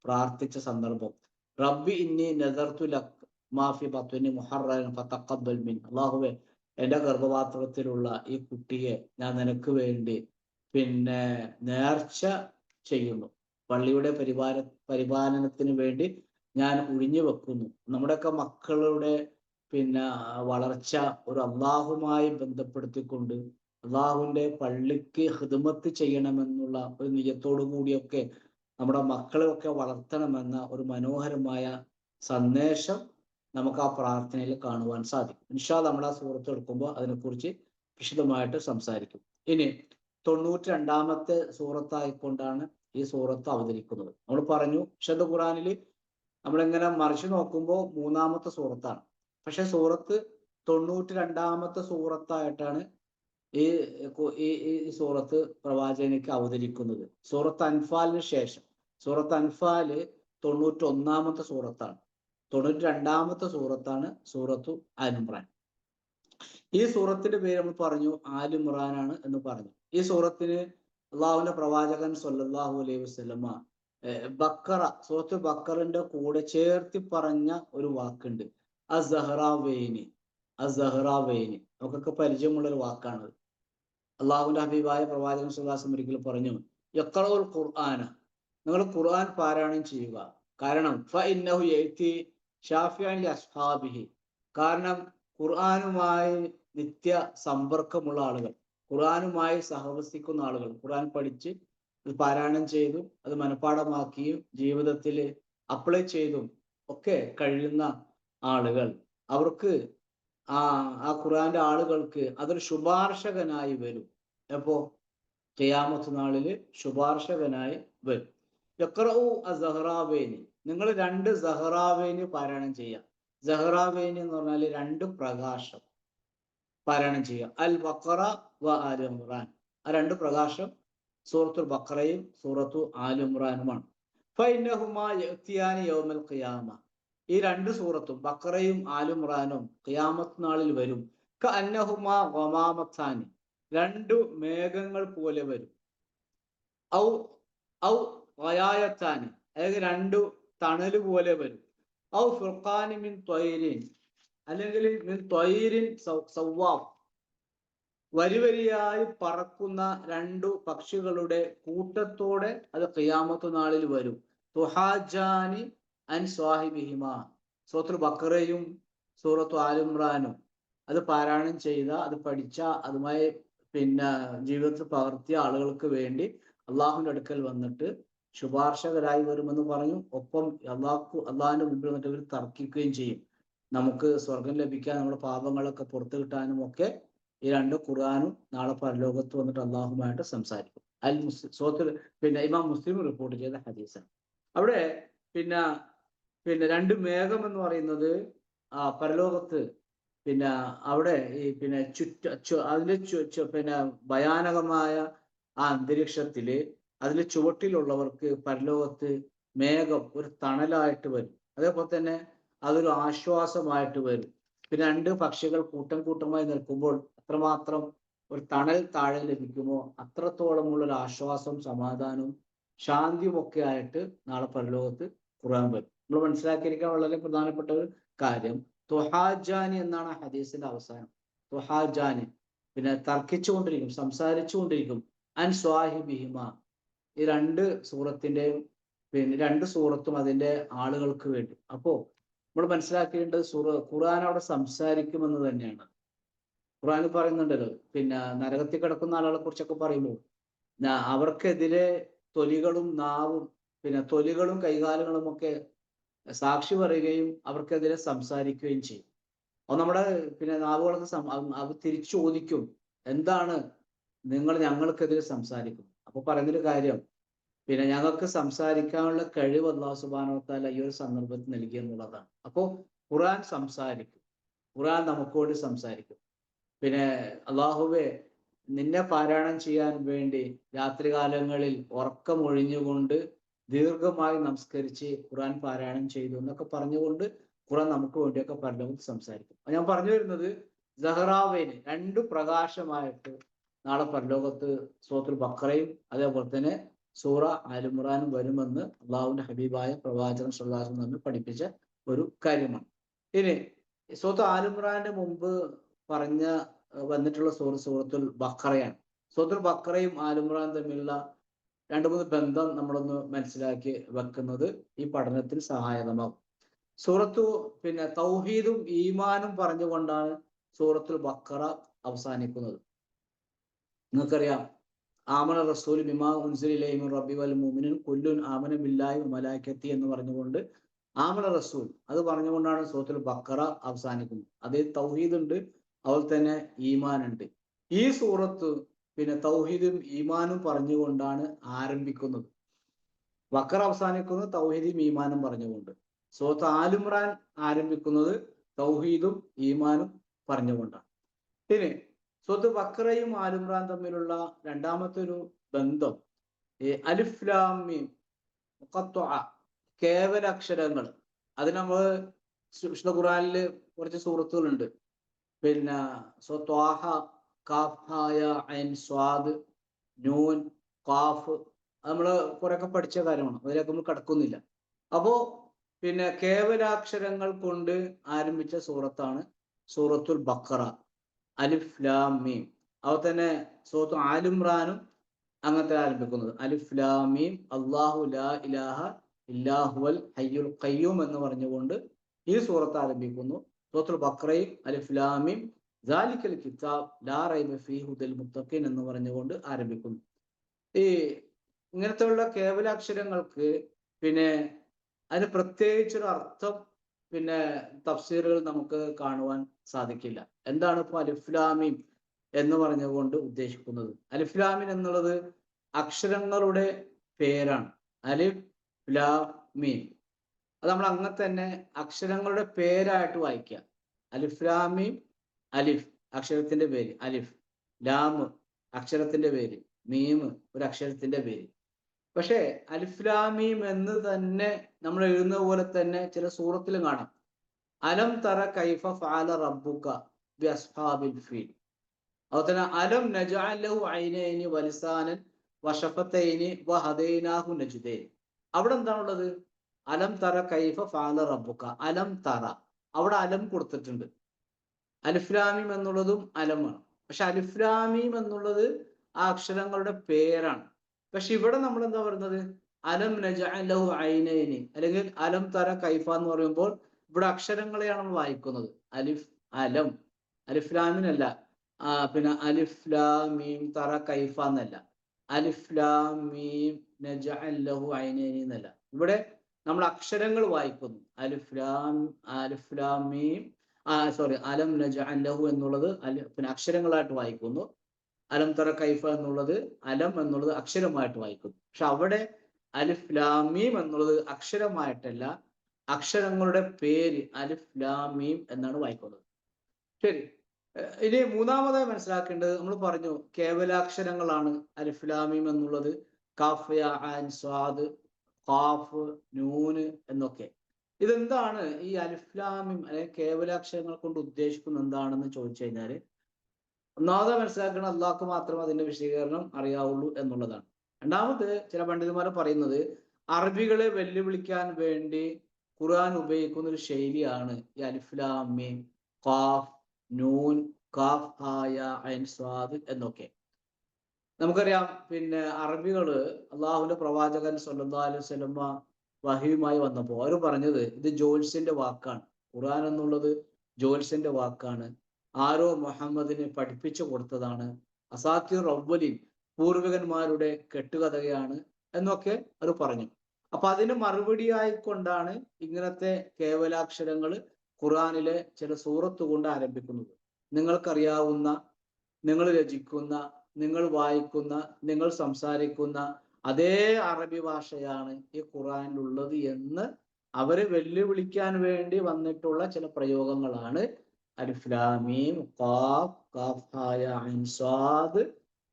പ്രാർത്ഥിച്ച സന്ദർഭം, റബ്ബി ഇന്നി നദർതു ലക് മാഫി ബത്നി മുഹററൻ ഫതഖബ്ബൽ മിൻ. അല്ലാഹുവേ, എൻ്റെ ഗർഭപാത്രത്തിലുള്ള ഈ കുട്ടിയെ ഞാൻ നിനക്ക് വേണ്ടി പിന്നെ നേർച്ച ചെയ്യുന്നു. പള്ളിയുടെ പരിപാലനത്തിന് വേണ്ടി ഞാൻ ഒഴിഞ്ഞു വെക്കുന്നു. നമ്മുടെയൊക്കെ മക്കളുടെ പിന്നെ വളർച്ച ഒരു അള്ളാഹുമായി ബന്ധപ്പെടുത്തിക്കൊണ്ട് അള്ളാഹുവിന്റെ പള്ളിക്ക് ഹിദ്മത്ത് ചെയ്യണമെന്നുള്ള ഒരു നിയത്തോടു കൂടിയൊക്കെ നമ്മുടെ മക്കളെയൊക്കെ വളർത്തണമെന്ന ഒരു മനോഹരമായ സന്ദേശം നമുക്ക് ആ പ്രാർത്ഥനയിൽ കാണുവാൻ സാധിക്കും. ഇൻഷാ അല്ലാഹ് നമ്മൾ ആ സൂറത്ത് എടുക്കുമ്പോൾ അതിനെക്കുറിച്ച് വിശദമായിട്ട് സംസാരിക്കും. ഇനി 92-ാമത്തെ സൂറത്തായിക്കൊണ്ടാണ് ഈ സൂറത്ത് അവതരിക്കുന്നത്. നമ്മൾ പറഞ്ഞു, വിശുദ്ധ ഖുർആനിൽ നമ്മളിങ്ങനെ മറിച്ച് നോക്കുമ്പോൾ 3-ാമത്തെ സൂറത്താണ്. പക്ഷെ സൂറത്ത് 92-ാമത്തെ സൂറത്തായിട്ടാണ് ഈ സൂറത്ത് പ്രവാചകനിക്ക് അവതരിക്കുന്നത്. സൂറത്ത് അൻഫാലിന് ശേഷം. സൂറത്ത് അൻഫാല് 91-ാമത്തെ സൂറത്താണ്. 92-ാമത്തെ സൂറത്താണ് സൂറത്തു ആൽ ഇമ്രാൻ. ഈ സൂറത്തിന്റെ പേര് നമ്മൾ പറഞ്ഞു ആൽ ഇമ്രാനാണ് എന്ന് പറഞ്ഞു. ഈ സൂറത്തിന് അള്ളാഹുവിന്റെ പ്രവാചകൻ സ്വല്ലല്ലാഹു അലൈഹി വസല്ലമ സൂറത്ത് ബക്കറിന്റെ കൂടെ ചേർത്തി പറഞ്ഞ ഒരു വാക്കുണ്ട്, അസ്സഹ്റാവൈനി. നമുക്കൊക്കെ പരിചയമുള്ള ഒരു വാക്കാണ്. അള്ളാഹുവിന്റെ ഹബീബായ പ്രവാചകൻ സ്വല്ലല്ലാഹു അലൈഹി വസല്ലം ഒരിക്കൽ പറഞ്ഞു, യഖ്റഉൽ ഖുർആന, നിങ്ങൾ ഖുർആൻ പാരായണം ചെയ്യുക. കാരണം ഫഇന്നഹു യഅതി ഷാഫിഅൻ ലിഅസ്ഹാബിഹി, കാരണം ഖുർആനുമായി നിത്യ സമ്പർക്കമുള്ള ആളുകൾ, ഖുർആനുമായി സഹവസിക്കുന്ന ആളുകൾ, ഖുർആൻ പഠിച്ച് പാരായണം ചെയ്തും അത് മനഃപ്പാഠമാക്കിയും ജീവിതത്തിൽ അപ്ലൈ ചെയ്തും ഒക്കെ കഴിയുന്ന ആളുകൾ, അവർക്ക് ആ ഖുർആന്റെ ആളുകൾക്ക് അതൊരു ശുപാർശകനായി വരും. എപ്പോ? ഖിയാമത്ത് നാളില് ശുപാർശകനായി വരും. യഖ്റഉ അസ്സഹ്റാവൈനി, നിങ്ങൾ 2 സഹ്റാവൈനി പാരായണം ചെയ്യാം. സഹ്റാവൈനി എന്ന് പറഞ്ഞാൽ 2 പ്രകാശം പാരായണം ചെയ്യാം. അൽ ബഖറ വ ആൽ ഇമ്രാൻ, ആ 2 പ്രകാശം സൂറത്തുൽ ബഖറയും സൂറത്തു ആൽ ഇമ്രാനുമാണ്. ഫൈനഹുമാ യഅ്തിയാനി യൗമൽ ഖിയാമ, ഈ രണ്ട് സൂറത്തും ബഖറയും ആൽ ഇമ്രാനും ഖിയാമത്ത് നാളിൽ വരും. കഅന്നഹുമാ ഗമാമത്താനി, രണ്ടു മേഘങ്ങൾ പോലെ വരും. ഔ ഔ വയായത്താനി, അതായത് രണ്ടു തണല് പോലെ വരും. ഔ ഫുർഖാനി മിൻ ത്വയ്രിൻ, അല്ലെങ്കിൽ മിൻ ത്വയ്രിൻ സവ്വാഫ്, വരിവരിയായി പറക്കുന്ന രണ്ടു പക്ഷികളുടെ കൂട്ടത്തോടെ അത് ഖിയാമത്ത് നാളിൽ വരും. തുഹാജാനി അൻ സ്വാഹിബിഹിമ, സൂറത്തുൽ ബഖറയും സൂറത്തു ആൽ ഇമ്രാനും അത് പാരായണം ചെയ്ത, അത് പഠിച്ച, അതുമായി ജീവിതത്തിൽ പകർത്തിയ ആളുകൾക്ക് വേണ്ടി അള്ളാഹുവിന്റെ അടുക്കൽ വന്നിട്ട് ശുപാർശകരായി വരുമെന്ന് പറഞ്ഞു. ഒപ്പം അള്ളാഹിന്റെ മുമ്പിൽ വന്നിട്ട് അവർ തർക്കിക്കുകയും ചെയ്യും. നമുക്ക് സ്വർഗം ലഭിക്കാൻ, നമ്മുടെ പാപങ്ങളൊക്കെ പുറത്തു കിട്ടാനും ഒക്കെ ഈ രണ്ട് ഖുർആനും നാളെ പരലോകത്ത് വന്നിട്ട് അള്ളാഹുമായിട്ട് സംസാരിക്കും. ഇമാം മുസ്ലിം റിപ്പോർട്ട് ചെയ്ത ഹദീസാണ്. അവിടെ രണ്ട് മേഘം എന്ന് പറയുന്നത് പരലോകത്ത് അവിടെ ഈ അതിന്റെ ഭയാനകമായ ആ അന്തരീക്ഷത്തില് അതിന്റെ ചുവട്ടിലുള്ളവർക്ക് പരലോകത്ത് മേഘം ഒരു തണലായിട്ട് വരും. അതേപോലെ തന്നെ അതൊരു ആശ്വാസമായിട്ട് വരും. രണ്ട് പക്ഷികൾ കൂട്ടം കൂട്ടമായി നിൽക്കുമ്പോൾ എത്രമാത്രം ഒരു തണൽ താഴെ ലഭിക്കുമോ അത്രത്തോളമുള്ള ഒരു ആശ്വാസം, സമാധാനവും ശാന്തിയും ഒക്കെ ആയിട്ട് നാളെ പരലോകത്ത് ഖുർആൻ വരും. നമ്മൾ മനസ്സിലാക്കിയിരിക്കാൻ വളരെ പ്രധാനപ്പെട്ട ഒരു കാര്യം, തുഹാജാനി എന്നാണ് ഹദീസിന്റെ അവസാനം. തുഹാജാനി, തർക്കിച്ചുകൊണ്ടിരിക്കും, സംസാരിച്ചുകൊണ്ടിരിക്കും. അൻ സ്വാഹിബിഹിമ, ഈ രണ്ട് സൂറത്തിന്റെയും രണ്ട് സൂറത്തും അതിന്റെ ആളുകൾക്ക് വേണ്ടി. അപ്പോ നമ്മൾ മനസ്സിലാക്കേണ്ടത് ഖുർആൻ അവിടെ സംസാരിക്കുമെന്ന് തന്നെയാണ്. ഖുർആൻ പറയുന്നുണ്ടല്ലോ, നരകത്തിൽ കിടക്കുന്ന ആളുകളെ കുറിച്ചൊക്കെ പറയുമ്പോൾ അവർക്കെതിരെ തൊലികളും നാവും തൊലികളും കൈകാലുകളും ഒക്കെ സാക്ഷി പറയുകയും അവർക്കെതിരെ സംസാരിക്കുകയും ചെയ്യും. അത് നമ്മുടെ നാവുകളൊക്കെ അത് തിരിച്ചു ചോദിക്കും, എന്താണ് നിങ്ങൾ ഞങ്ങൾക്കെതിരെ സംസാരിക്കും? അപ്പൊ പറയുന്നൊരു കാര്യം, ഞങ്ങൾക്ക് സംസാരിക്കാനുള്ള കഴിവ് അല്ലാഹു സുബ്ഹാനഹു വ തആല ഈ ഒരു സന്ദർഭത്തിൽ നൽകി എന്നുള്ളതാണ്. അപ്പോൾ ഖുർആൻ സംസാരിക്കും, ഖുർആൻ നമുക്കോട് സംസാരിക്കും. അല്ലാഹുവേ, നിന്നെ പാരായണം ചെയ്യാൻ വേണ്ടി രാത്രികാലങ്ങളിൽ ഉറക്കമൊഴിഞ്ഞുകൊണ്ട് ദീർഘമായി നമസ്കരിച്ച് ഖുർആൻ പാരായണം ചെയ്തു എന്നൊക്കെ പറഞ്ഞുകൊണ്ട് ഖുർആൻ നമുക്ക് വേണ്ടിയൊക്കെ പരലോകത്ത് സംസാരിക്കും. ഞാൻ പറഞ്ഞു വരുന്നത്, സഹറാവൈന് രണ്ട് പ്രകാശമായിട്ട് നാളെ പരലോകത്ത് സൂറത്തുൽ ബഖറയും അതേപോലെ തന്നെ സൂറ ആൽ ഇമ്രാനും വരുമെന്ന് അള്ളാഹുവിന്റെ ഹബീബായ പ്രവാചകൻ സ്വല്ലല്ലാഹു അലൈഹി വസല്ലം നമ്മെ പഠിപ്പിച്ച ഒരു കാര്യമാണ്. ഇനി സൂറത്ത് ആൽ ഇമ്രാന്റെ മുമ്പ് വന്നിട്ടുള്ള സൂറത്തുൽ ബഖറയാണ്. സൂറത്തുൽ ബഖറയും ആൽ ഇമ്രാനും തമ്മിലുള്ള രണ്ട് മൂന്ന് ബന്ധം നമ്മളൊന്ന് മനസ്സിലാക്കി വെക്കുന്നത് ഈ പഠനത്തിന് സഹായകമാകും. സൂറത്തു തൗഹീദും ഈമാനും പറഞ്ഞുകൊണ്ടാണ് സൂറത്തുൽ ബഖറ അവസാനിക്കുന്നത്. നിങ്ങൾക്കറിയാം, ആമന റസൂൽ ബിമാ ഉൻസില ഇലൈഹി മിർ റബ്ബി വൽ മുഅ്മിനൂൻ കുല്ലുൻ ആമന ബില്ലാഹി വ മലായികതി എന്ന് പറഞ്ഞുകൊണ്ട് ആമന റസൂൽ അത് പറഞ്ഞുകൊണ്ടാണ് സൂറത്തുൽ ബഖറ അവസാനിക്കുന്നത്. അതിൽ തൗഹീദ് ഉണ്ട്, അതുപോലെ തന്നെ ഈമാൻ ഉണ്ട്. ഈ സൂറത്ത് തൗഹീദും ഈമാനും പറഞ്ഞുകൊണ്ടാണ് ആരംഭിക്കുന്നത്. ബഖറ അവസാനിക്കുന്നത് തൗഹീദും ഈമാനും പറഞ്ഞുകൊണ്ട്. സൂറത്ത് ആൽ ഇമ്രാൻ ആരംഭിക്കുന്നത് തൗഹീദും ഈമാനും പറഞ്ഞുകൊണ്ടാണ്. ഇനി സൂറത്ത് ബഖറയും ആൽ ഇമ്രാൻ തമ്മിലുള്ള രണ്ടാമത്തെ ഒരു ബന്ധം അലിഫ് ലാം മീം മുഖത്വഅ, കേവല അക്ഷരങ്ങൾ. അത് നമ്മൾ വിശുദ്ധ ഖുർആനില് കുറച്ച് സൂറത്തുകളുണ്ട്. ത്വാഹ, കാഫ്, ഹാ, യാ, ഐൻ, സ്വാദ്, നൂൻ, ഖാഫ്, നമ്മള് കുറെയൊക്കെ പഠിച്ച കാര്യമാണ്, അതിലേക്ക് നമ്മൾ കടക്കുന്നില്ല. അപ്പോ കേവലാക്ഷരങ്ങൾ കൊണ്ട് ആരംഭിച്ച സൂറത്താണ് സൂറത്തുൽ ബഖറ, അലിഫ് ലാം മീം. അതുപോലെ തന്നെ സൂറത്ത് ആൽ ഇമ്രാനും അങ്ങനത്തെ ആരംഭിക്കുന്നത് അലിഫ് ലാം മീം അല്ലാഹു ലാ ഇലാഹ ഇല്ലാ ഹുവൽ ഹയ്യുൽ ഖയ്യൂം എന്ന് പറഞ്ഞുകൊണ്ട് ഈ സൂറത്ത് ആരംഭിക്കുന്നു. സൂറത്തുൽ ബഖറയും അലിഫ് ലാം മീം ദാലിക്കൽ കിതാബ് ലാ റൈബ ഫീഹി ഹുദൽ മുത്തഖീൻ എന്ന് പറഞ്ഞുകൊണ്ട് ആരംഭിക്കുന്നു. ഈ ഇങ്ങനത്തെയുള്ള കേവലാക്ഷരങ്ങൾക്ക് അതിന് പ്രത്യേകിച്ചൊരു അർത്ഥം തഫ്സീറുകൾ നമുക്ക് കാണുവാൻ സാധിക്കില്ല. എന്താണ് ഇപ്പോൾ അലിഫ് ലാം മീം എന്ന് പറഞ്ഞുകൊണ്ട് ഉദ്ദേശിക്കുന്നത്? അലിഫ് ലാം മീം എന്നുള്ളത് അക്ഷരങ്ങളുടെ പേരാണ്. അലിഫ് ലാം മീം അത് നമ്മൾ അങ്ങനെ തന്നെ അക്ഷരങ്ങളുടെ പേരായിട്ട് വായിക്കുക. അലിഫ് ലാം മീം, അലിഫ് അക്ഷരത്തിന്റെ പേര്, അലിഫ് ലാം അക്ഷരത്തിന്റെ പേര്, മീം ഒരു അക്ഷരത്തിന്റെ പേര്. പക്ഷേ അലിഫ് ലാം മീം എന്ന് തന്നെ നമ്മൾ എഴുതുന്ന പോലെ തന്നെ ചില സൂറത്തിലും കാണാം, അലം തറ കൈഫ ഫഅല റബ്ബുക ബി അസ്ഹാബിൽ ഫീൽ. അതുപോലെ തന്നെ അലം നജ്അൽ ലഹു ഐനൈനി വലിസാനൻ വശഫത്തൈനി വഹദൈനാഹു നജ്ദൈൻ. അവിടെ എന്താണുള്ളത്? അലം തറ കൈഫ ഫഅല റബ്ബുക. അലം തറ, അവിടെ അലം കൊടുത്തിട്ടുണ്ട്. അലിഫ് ലാം മീം എന്നുള്ളതും അലമാണ്. പക്ഷെ അലിഫ് ലാം മീം എന്നുള്ളത് ആ അക്ഷരങ്ങളുടെ പേരാണ്. പക്ഷെ ഇവിടെ നമ്മൾ എന്താ പറയുന്നത്? അലം നജ്അൽ ലഹു ഐനൈനി, അല്ലെങ്കിൽ അലം തറ കൈഫ എന്ന് പറയുമ്പോൾ ഇവിടെ അക്ഷരങ്ങളെയാണ് നമ്മൾ വായിക്കുന്നത്. അലിഫ് അലം, അലിഫ് ലാമിനല്ല. പിന്നെ അലിഫ് ലാം മീം തറ കൈഫ എന്നല്ല, അലിഫ് ലാം മീം നജ്അൽ ലഹു ഐനൈനി എന്നല്ല. ഇവിടെ നമ്മൾ അക്ഷരങ്ങൾ വായിക്കുന്നു. അലിഫ് ലാം മീം, സോറി, അലം നജ്അൽ ലഹു എന്നുള്ളത് പിന്നെ അക്ഷരങ്ങളായിട്ട് വായിക്കുന്നു. അലം തറ കൈഫ എന്നുള്ളത്, അലം എന്നുള്ളത് അക്ഷരമായിട്ട് വായിക്കുന്നു. പക്ഷെ അവിടെ അലിഫ് ലാം മീം എന്നുള്ളത് അക്ഷരമായിട്ടല്ല, അക്ഷരങ്ങളുടെ പേര് അലിഫ് ലാം മീം എന്നാണ് വായിക്കുന്നത്. ശരി, ഇനി മൂന്നാമതായി മനസ്സിലാക്കേണ്ടത്, നമ്മൾ പറഞ്ഞു കേവലാക്ഷരങ്ങളാണ് അലിഫ് ലാം മീം എന്നുള്ളത്. കാഫ് യാ ഐൻ സ്വാദ്, ഖാഫ്, നൂന് എന്നൊക്കെ. ഇതെന്താണ് ഈ അലിഫ് ലാം മീം അല്ലെങ്കിൽ കേവലാക്ഷരങ്ങൾ കൊണ്ട് ഉദ്ദേശിക്കുന്നത് എന്താണെന്ന് ചോദിച്ചു കഴിഞ്ഞാൽ, ഒന്നാമത് മനസ്സിലാക്കണം, അള്ളാഹ്ക്ക് മാത്രം അതിന്റെ വിശദീകരണം അറിയാവുള്ളൂ എന്നുള്ളതാണ്. രണ്ടാമത് ചില പണ്ഡിതന്മാർ പറയുന്നത്, അറബികളെ വെല്ലുവിളിക്കാൻ വേണ്ടി ഖുർആൻ ഉപയോഗിക്കുന്ന ഒരു ശൈലിയാണ് ഈ അലിഫ് ലാം മീം, ഖാഫ്, നൂൻ, കാഫ് ഹായ ഐൻ സ്വാദ് എന്നൊക്കെ. നമുക്കറിയാം, പിന്നെ അറബികള് അള്ളാഹുവിന്റെ പ്രവാചകൻ സല്ലല്ലാഹു അലൈഹി വസല്ലമ വഹിയുമായി വന്നപ്പോൾ അവർ പറഞ്ഞത് ഇത് ജോൽസിന്റെ വാക്കാണ്. ഖുർആൻ എന്നുള്ളത് ജോൽസിന്റെ വാക്കാണ്, ആരോ മുഹമ്മദിന് പഠിപ്പിച്ചു കൊടുത്തതാണ്, അസാത്തിർ അവ്വലിൻ, പൂർവികന്മാരുടെ കെട്ടുകഥയാണ് എന്നൊക്കെ അവർ പറഞ്ഞു. അപ്പൊ അതിന് മറുപടിയായിക്കൊണ്ടാണ് ഇങ്ങനത്തെ കേവലാക്ഷരങ്ങൾ ഖുർആനിലെ ചില സൂറത്ത് കൊണ്ട് ആരംഭിക്കുന്നത്. നിങ്ങൾക്കറിയാവുന്ന, നിങ്ങൾ രചിക്കുന്ന, നിങ്ങൾ വായിക്കുന്ന, നിങ്ങൾ സംസാരിക്കുന്ന അതേ അറബി ഭാഷയാണ് ഈ ഖുർആനിലുള്ളത് എന്ന് അവരെ വെല്ലുവിളിക്കാൻ വേണ്ടി വന്നിട്ടുള്ള ചില പ്രയോഗങ്ങളാണ് അലിഫ് ലാം മീം, ഖാഫ്, ഖാഫ് ഹായ ഐൻ സ്വാദ്,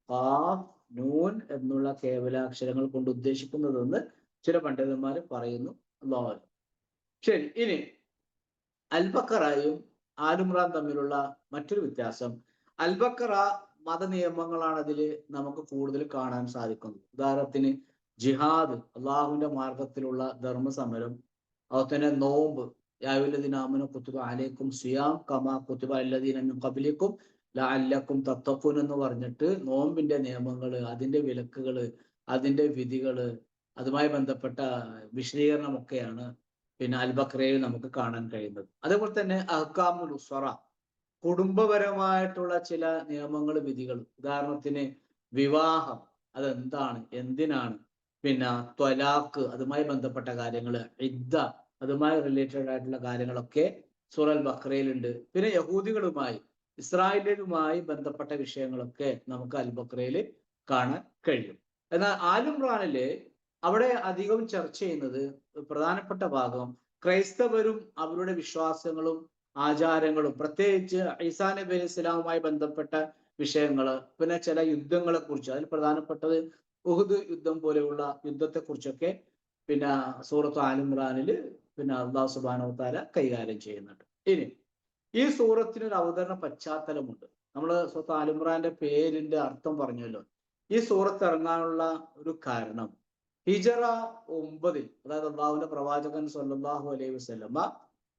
ഖാഫ്, നൂൻ എന്നുള്ള കേവലാക്ഷരങ്ങൾ കൊണ്ട് ഉദ്ദേശിക്കുന്നതെന്ന് ചില പണ്ഡിതന്മാർ പറയുന്നു. അല്ലാഹു. ശരി, ഇനി അൽബക്കറയും ആലുംറാൻ തമ്മിലുള്ള മറ്റൊരു വ്യത്യാസം, അൽബക്കറ മതനിയമങ്ങളാണ് അതിൽ നമുക്ക് കൂടുതൽ കാണാൻ സാധിക്കുന്നത്. ഉദാഹരണത്തിന് ജിഹാദ്, അള്ളാഹുവിന്റെ മാർഗത്തിലുള്ള ധർമ്മസമരം, അതുപോലെ തന്നെ നോമ്പ്, യായുല്ലദീന കുത്തുബ അലൈക്കും സിയാം കമാ കുത്തുബ അല്ലദീന മിൻ ഖബ്ലിക്കും ലഅല്ലക്കും തത്തഖൂൻ എന്ന് പറഞ്ഞിട്ട് നോമ്പിന്റെ നിയമങ്ങള്, അതിന്റെ വിലക്കുകള്, അതിന്റെ വിധികള്, അതുമായി ബന്ധപ്പെട്ട വിശദീകരണമൊക്കെയാണ് പിന്നെ അൽബക്രയിൽ നമുക്ക് കാണാൻ കഴിയുന്നത്. അതേപോലെ തന്നെ അഹ്കാമുൽ ഉസ്വറ, കുടുംബപരമായിട്ടുള്ള ചില നിയമങ്ങൾ, വിധികൾ. ഉദാഹരണത്തിന് വിവാഹം, അതെന്താണ്, എന്തിനാണ്, പിന്നെ ത്വലാഖ്, അതുമായി ബന്ധപ്പെട്ട കാര്യങ്ങൾ, ഇദ്ദ, അതുമായി റിലേറ്റഡ് ആയിട്ടുള്ള കാര്യങ്ങളൊക്കെ സൂറ അൽ ബഖറയിലുണ്ട്. പിന്നെ യഹൂദികളുമായി, ഇസ്രായേലുമായി ബന്ധപ്പെട്ട വിഷയങ്ങളൊക്കെ നമുക്ക് അൽ ബഖറയിൽ കാണാൻ കഴിയും. എന്നാൽ ആലുംറാനില് അവിടെ അധികം ചർച്ച ചെയ്യുന്നത്, പ്രധാനപ്പെട്ട ഭാഗം ക്രൈസ്തവരും അവരുടെ വിശ്വാസങ്ങളും ആചാരങ്ങളും, പ്രത്യേകിച്ച് ഈസാ നബി അലൈഹി ഇസ്ലാമുമായി ബന്ധപ്പെട്ട വിഷയങ്ങൾ, പിന്നെ ചില യുദ്ധങ്ങളെ കുറിച്ച്, അതിൽ പ്രധാനപ്പെട്ടത് ഉഹുദ് യുദ്ധം പോലെയുള്ള യുദ്ധത്തെ കുറിച്ചൊക്കെ പിന്നെ സൂറത്ത് ആലുംറാനിൽ പിന്നെ അല്ലാഹു സുബ്ഹാനഹു വ തആല കൈകാര്യം ചെയ്യുന്നുണ്ട്. ഇനി ഈ സൂറത്തിനൊരു അവതരണ പശ്ചാത്തലമുണ്ട്. നമ്മൾ സൂറത്ത് ആലുംറാന്റെ പേരിന്റെ അർത്ഥം പറഞ്ഞല്ലോ. ഈ സൂറത്ത് ഇറങ്ങാനുള്ള ഒരു കാരണം, ഹിജറ 9, അതായത് അള്ളാഹുവിന്റെ പ്രവാചകൻ സല്ലല്ലാഹു അലൈഹി വസല്ലമ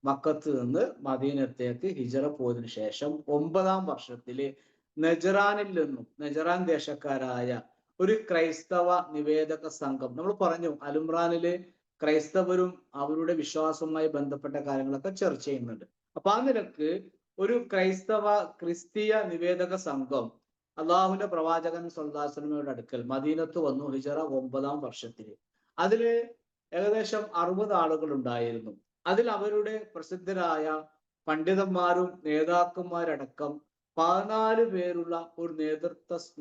മക്കത്ത് നിന്ന് മദീനത്തേക്ക് ഹിജറ പോയതിനു ശേഷം 9-ാം വർഷത്തില് നജറാനിൽ നിന്നും, നജറാൻ ദേശക്കാരായ ഒരു ക്രൈസ്തവ നിവേദക സംഘം, നമ്മൾ പറഞ്ഞു അലുംറാനില് ക്രൈസ്തവരും അവരുടെ വിശ്വാസവുമായി ബന്ധപ്പെട്ട കാര്യങ്ങളൊക്കെ ചർച്ച ചെയ്യുന്നുണ്ട്. അപ്പൊ ആ നിലക്ക് ഒരു ക്രിസ്തീയ നിവേദക സംഘം അള്ളാഹുവിന്റെ പ്രവാചകൻ സല്ലല്ലാഹു അലൈഹി വസല്ലമയുടെ അടുക്കൽ മദീനത്ത് വന്നു ഹിജറ 9-ാം വർഷത്തില്. അതില് ഏകദേശം 60 ആളുകൾ ഉണ്ടായിരുന്നു. അതിൽ അവരുടെ പ്രസിദ്ധരായ പണ്ഡിതന്മാരും നേതാക്കന്മാരടക്കം 14 പേരുള്ള ഒരു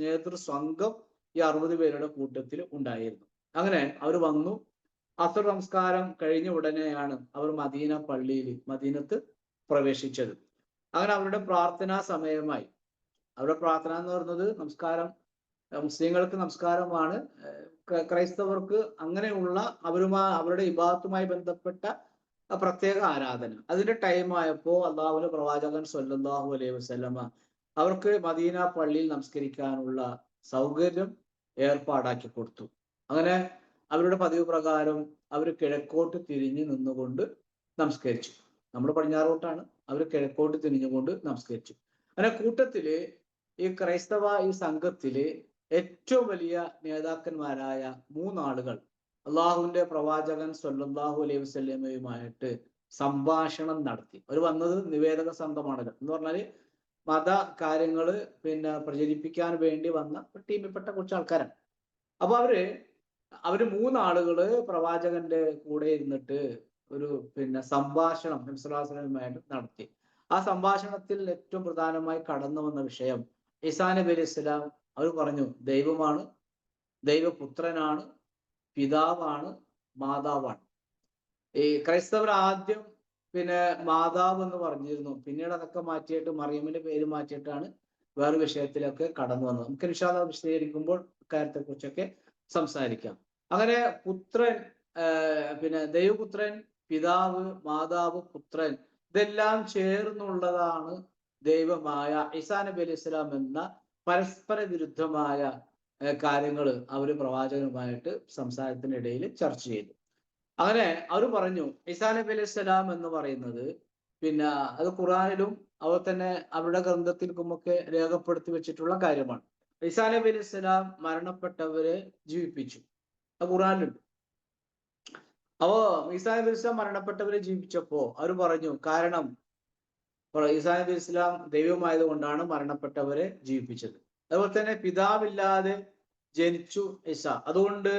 നേതൃസംഘം ഈ 60 പേരുടെ കൂട്ടത്തിൽ ഉണ്ടായിരുന്നു. അങ്ങനെ അവർ വന്നു. അസർ നമസ്കാരം കഴിഞ്ഞ ഉടനെയാണ് അവർ മദീനത്ത് പ്രവേശിച്ചത്. അങ്ങനെ അവരുടെ പ്രാർത്ഥനാ സമയമായി. അവരുടെ പ്രാർത്ഥന എന്ന് പറയുന്നത് നമസ്കാരം മുസ്ലിങ്ങൾക്ക് നമസ്കാരമാണ്, ക്രൈസ്തവർക്ക് അങ്ങനെയുള്ള അവരുടെ ഇബാദത്തുമായി ബന്ധപ്പെട്ട പ്രത്യേക ആരാധന. അതിന്റെ ടൈം ആയപ്പോ അള്ളാഹുവിന്റെ പ്രവാചകൻ സ്വല്ലല്ലാഹു അലൈഹി വസല്ലമ അവർക്ക് മദീന പള്ളിയിൽ നമസ്കരിക്കാനുള്ള സൗകര്യം ഏർപ്പാടാക്കി കൊടുത്തു. അങ്ങനെ അവരുടെ പതിവ് പ്രകാരം അവർ കിഴക്കോട്ട് തിരിഞ്ഞു നിന്നുകൊണ്ട് നമസ്കരിച്ചു. നമ്മൾ പടിഞ്ഞാറോട്ടാണ്, അവർ കിഴക്കോട്ട് തിരിഞ്ഞുകൊണ്ട് നമസ്കരിച്ചു. അങ്ങനെ കൂട്ടത്തില് ഈ സംഘത്തില് ഏറ്റവും വലിയ നേതാക്കന്മാരായ മൂന്നാളുകൾ അള്ളാഹുവിന്റെ പ്രവാചകൻ സ്വല്ലല്ലാഹു അലൈഹി വസല്ലമയുമായിട്ട് സംഭാഷണം നടത്തി. അവർ വന്നത് നിവേദക സംഘമാണ് എന്ന് പറഞ്ഞാല് മത കാര്യങ്ങള് പ്രചരിപ്പിക്കാൻ വേണ്ടി വന്ന ടീമിൽപ്പെട്ട കുറച്ച് ആൾക്കാരാണ്. അപ്പൊ അവര് മൂന്നാളുകള് പ്രവാചകന്റെ കൂടെ ഇരുന്നിട്ട് ഒരു സംഭാഷണം നബി സ്വല്ലല്ലാഹു അലൈഹി വസല്ലമയുമായിട്ട് നടത്തി. ആ സംഭാഷണത്തിൽ ഏറ്റവും പ്രധാനമായി കടന്നു വന്ന വിഷയം ഈസാ നബി അലൈഹി സ്വലാം അവർ പറഞ്ഞു, ദൈവമാണ്, ദൈവപുത്രനാണ്, പിതാവാണ്, മാതാവാണ്. ഈ ക്രൈസ്തവർ ആദ്യം മാതാവ് എന്ന് പറഞ്ഞിരുന്നു. പിന്നീട് അതൊക്കെ മാറ്റിയിട്ട് മറിയമിന്റെ പേര് മാറ്റിയിട്ടാണ് വേറെ വിഷയത്തിലൊക്കെ കടന്നു വന്നത്. നമുക്ക് ഇൻഷാ അല്ലാഹ് വിശദീകരിക്കുമ്പോൾ കാര്യത്തെ കുറിച്ചൊക്കെ സംസാരിക്കാം. അങ്ങനെ പുത്രൻ, ദൈവപുത്രൻ, പിതാവ്, മാതാവ്, പുത്രൻ ഇതെല്ലാം ചേർന്നുള്ളതാണ് ദൈവമായ ഈസാ നബി അലൈഹി സ്വലാം എന്ന പരസ്പര വിരുദ്ധമായ കാര്യങ്ങൾ അവർ പ്രവാചകനുമായിട്ട് സംസാരത്തിനിടയിൽ ചർച്ച ചെയ്തു. അങ്ങനെ അവർ പറഞ്ഞു ഈസാ നബി അലൈഹി സ്വലാം എന്ന് പറയുന്നത് അത് ഖുർആനിലും അവർ തന്നെ അവരുടെ ഗ്രന്ഥത്തിൽക്കുമൊക്കെ രേഖപ്പെടുത്തി വെച്ചിട്ടുള്ള കാര്യമാണ്. ഈസാ നബി അലൈഹി സ്വലാം മരണപ്പെട്ടവരെ ജീവിപ്പിച്ചു, അത് ഖുർആനിലുണ്ട്. അപ്പോ ഈസാ നബി അലൈഹി സ്വലാം മരണപ്പെട്ടവരെ ജീവിപ്പിച്ചപ്പോ അവർ പറഞ്ഞു, കാരണം ഈസാ നബി അലൈഹി സ്വലാം ദൈവമായത് കൊണ്ടാണ് മരണപ്പെട്ടവരെ ജീവിപ്പിച്ചത്. അതുപോലെ തന്നെ പിതാവില്ലാതെ ജനിച്ചു ഈസ, അതുകൊണ്ട്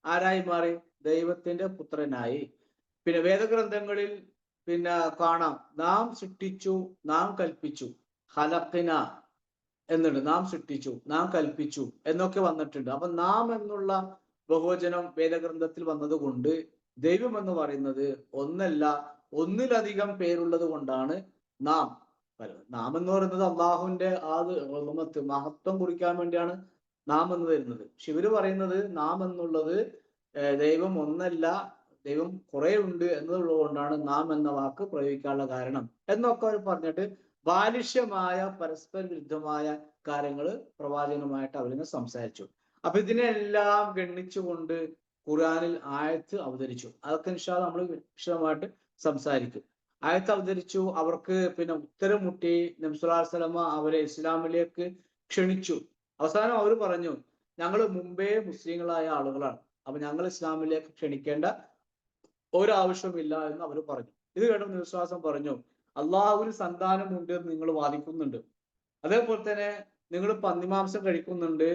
ആരായി മാറി? ദൈവത്തിന്റെ പുത്രനായി. വേദഗ്രന്ഥങ്ങളിൽ കാണാം, നാം സൃഷ്ടിച്ചു, നാം കൽപ്പിച്ചു, ഖലഖ്ന എന്നുണ്ട്, നാം സൃഷ്ടിച്ചു, നാം കൽപ്പിച്ചു എന്നൊക്കെ വന്നിട്ടുണ്ട്. അപ്പൊ നാം എന്നുള്ള ബഹുവചനം വേദഗ്രന്ഥത്തിൽ വന്നത് കൊണ്ട് ദൈവം എന്ന് പറയുന്നത് ഒന്നല്ല, ഒന്നിലധികം പേരുള്ളത് കൊണ്ടാണ് നാം എന്ന് പറയുന്നത് അള്ളാഹുവിന്റെ മഹത്വം കുറിക്കാൻ വേണ്ടിയാണ് നാം എന്ന് വരുന്നത്. പക്ഷെ ഇവര് പറയുന്നത് നാം എന്നുള്ളത് ദൈവം ഒന്നല്ല, ദൈവം കുറെ ഉണ്ട് എന്നുള്ളത് കൊണ്ടാണ് നാം എന്ന വാക്ക് പ്രയോഗിക്കാനുള്ള കാരണം എന്നൊക്കെ അവർ പറഞ്ഞിട്ട് ബാലിഷ്യമായ പരസ്പര വിരുദ്ധമായ കാര്യങ്ങൾ പ്രവാചകനുമായിട്ട് അവരിന്ന് സംസാരിച്ചു. അപ്പൊ ഇതിനെല്ലാം ഗണ്ണിച്ചുകൊണ്ട് ഖുർആനിൽ ആയത്ത് അവതരിച്ചു. അതൊക്കെ ഇൻഷാ അല്ലാഹ് നമ്മൾ വിശദമായിട്ട് സംസാരിക്കും. ആയത്ത് അവതരിച്ചു, അവർക്ക് ഉത്തരം മുട്ടി. നബി സ്വല്ലല്ലാഹു അലൈഹി വസല്ലമ അവരെ ഇസ്ലാമിലേക്ക് ക്ഷണിച്ചു. അവസാനം അവർ പറഞ്ഞു, ഞങ്ങൾ മുമ്പേ മുസ്ലിങ്ങളായ ആളുകളാണ്, അപ്പൊ ഞങ്ങൾ ഇസ്ലാമിലേക്ക് ക്ഷണിക്കേണ്ട ഒരാവശ്യമില്ല എന്ന് അവർ പറഞ്ഞു. ഇത് കേട്ട വിശ്വാസം പറഞ്ഞു, അള്ളാഹുവിന് സന്താനമുണ്ട് എന്ന് നിങ്ങൾ വാദിക്കുന്നുണ്ട്, അതേപോലെ തന്നെ നിങ്ങൾ പന്നിമാംസം കഴിക്കുന്നുണ്ട്,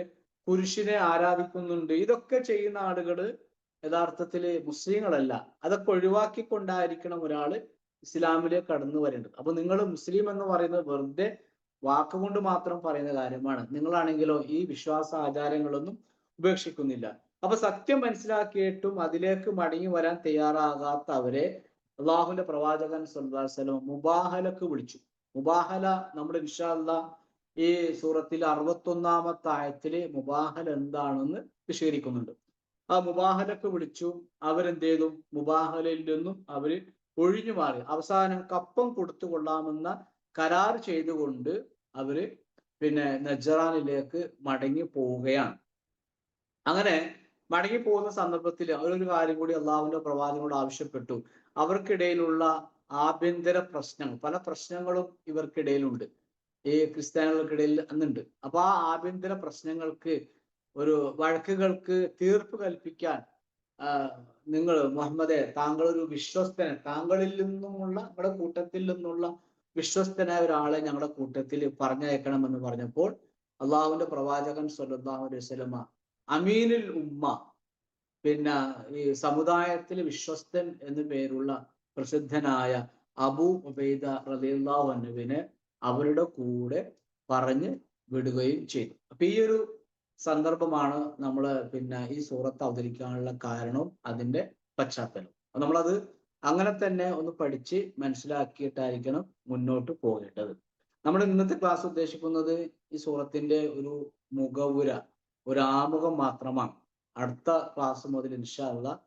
പുരുഷനെ ആരാധിക്കുന്നുണ്ട്, ഇതൊക്കെ ചെയ്യുന്ന ആളുകൾ യഥാർത്ഥത്തില് മുസ്ലിങ്ങളല്ല. അതൊക്കെ ഒഴിവാക്കിക്കൊണ്ടായിരിക്കണം ഒരാള് ഇസ്ലാമിലേക്ക് കടന്നു വരേണ്ടത്. അപ്പൊ നിങ്ങൾ മുസ്ലിം എന്ന് പറയുന്നത് വെറുതെ വാക്കുകൊണ്ട് മാത്രം പറയുന്ന കാര്യമാണ്. നിങ്ങളാണെങ്കിലോ ഈ വിശ്വാസ ആചാരങ്ങളൊന്നും ഉപേക്ഷിക്കുന്നില്ല. അപ്പൊ സത്യം മനസ്സിലാക്കിയിട്ടും അതിലേക്ക് മടങ്ങി വരാൻ തയ്യാറാകാത്ത അവരെ അള്ളാഹുവിന്റെ പ്രവാചകൻ സ്വല്ലല്ലാഹു അലൈഹി വസല്ലം മുബാഹലക്ക് വിളിച്ചു. മുബാഹല നമ്മുടെ ഇൻഷാ അല്ലാഹ് ഈ സൂറത്തിൽ 61-ാമത്തെ ആയത്തില് മുബാഹല എന്താണെന്ന് വിശദീകരിക്കുന്നുണ്ട്. ആ മുബാഹലക്ക് വിളിച്ചു. അവരെന്ത് ചെയ്തു? മുബാഹലയിൽ നിന്നും അവര് ഒഴിഞ്ഞു മാറി. അവസാനം കപ്പം കൊടുത്തു കൊള്ളാമെന്ന കരാർ ചെയ്തുകൊണ്ട് അവര് നജ്റാനിലേക്ക് മടങ്ങി പോവുകയാണ്. അങ്ങനെ മടങ്ങി പോകുന്ന സന്ദർഭത്തിൽ അവരൊരു കാര്യം കൂടി അള്ളാഹുവിന്റെ പ്രവാചകനോട് ആവശ്യപ്പെട്ടു. അവർക്കിടയിലുള്ള ആഭ്യന്തര പ്രശ്നങ്ങൾ, പല പ്രശ്നങ്ങളും ഇവർക്കിടയിലുണ്ട്, ഈ ക്രിസ്ത്യാനികൾക്കിടയിൽ അന്നുണ്ട്. അപ്പൊ ആ ആഭ്യന്തര പ്രശ്നങ്ങൾക്ക്, ഒരു വഴക്കുകൾക്ക് തീർപ്പ് കൽപ്പിക്കാൻ നിങ്ങൾ മുഹമ്മദെ, താങ്കൾ ഒരു വിശ്വസ്തനെ, താങ്കളിൽ നിന്നുമുള്ള, നമ്മുടെ കൂട്ടത്തിൽ നിന്നുള്ള വിശ്വസ്തനായ ഒരാളെ ഞങ്ങളുടെ കൂട്ടത്തിൽ പറഞ്ഞയക്കണമെന്ന് പറഞ്ഞപ്പോൾ അള്ളാഹുവിന്റെ പ്രവാചകൻ സ്വല്ലല്ലാഹു അലൈഹി വസല്ലമ അമീനുൽ ഉമ്മ, ഈ സമുദായത്തിൽ വിശ്വസ്തൻ എന്നു പേരുള്ള പ്രസിദ്ധനായ അബൂ ഉബൈദ റളിയല്ലാഹു അൻഹുവിനെ അവരുടെ കൂടെ പറഞ്ഞു വിടുകയും ചെയ്തു. അപ്പൊ ഈ ഒരു സന്ദർഭമാണ് നമ്മൾ ഈ സൂറത്ത് അവതരിക്കാനുള്ള കാരണവും അതിന്റെ പശ്ചാത്തലം. നമ്മളത് അങ്ങനെ തന്നെ ഒന്ന് പഠിച്ച് മനസ്സിലാക്കിയിട്ടായിരിക്കണം മുന്നോട്ട് പോകേണ്ടത്. നമ്മുടെ ഇന്നത്തെ ക്ലാസ് ഉദ്ദേശിക്കുന്നത് ഈ സൂറത്തിന്റെ ഒരു മുഖവുര, ഒരു ആമുഖം മാത്രമാണ്. അടുത്ത ക്ലാസ് മുതൽ ഇൻഷാ അല്ലാഹ്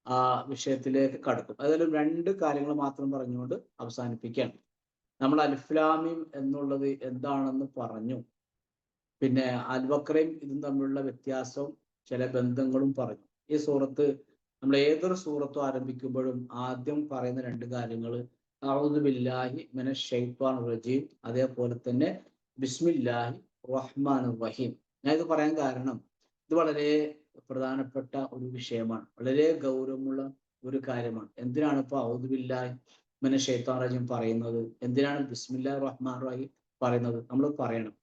ആ വിഷയത്തിലേക്ക് കടക്കും. ഏതായാലും 2 കാര്യങ്ങൾ മാത്രം പറഞ്ഞുകൊണ്ട് അവസാനിപ്പിക്കുകയാണ്. നമ്മൾ അൽഫ്ലാമീം എന്നുള്ളത് എന്താണെന്ന് പറഞ്ഞു. പിന്നെ അൽബക്കറയും ഇതും തമ്മിലുള്ള വ്യത്യാസവും ചില ബന്ധങ്ങളും പറഞ്ഞു. ഈ സൂറത്ത് നമ്മൾ ഏതൊരു സൂറത്തും ആരംഭിക്കുമ്പോഴും ആദ്യം പറയുന്ന 2 കാര്യങ്ങൾ അഊദു ബില്ലാഹി മിനശ് ശൈത്വാനിർ റജീം, അതേപോലെ തന്നെ ബിസ്മില്ലാഹി റഹ്മാനിർ റഹീം. ഞാൻ ഇത് പറയാൻ കാരണം ഇത് വളരെ പ്രധാനപ്പെട്ട ഒരു വിഷയമാണ്, വളരെ ഗൗരവമുള്ള ഒരു കാര്യമാണ്. എന്തിനാണ് ഇപ്പൊ അഊദു ബില്ലാഹി മിനശ് ശൈത്വാനിർ റജീം പറയുന്നത്, എന്തിനാണ് ബിസ്മില്ലാഹിർ റഹ്മാനിർ റഹീം പറയുന്നത്? നമ്മൾ പറയണം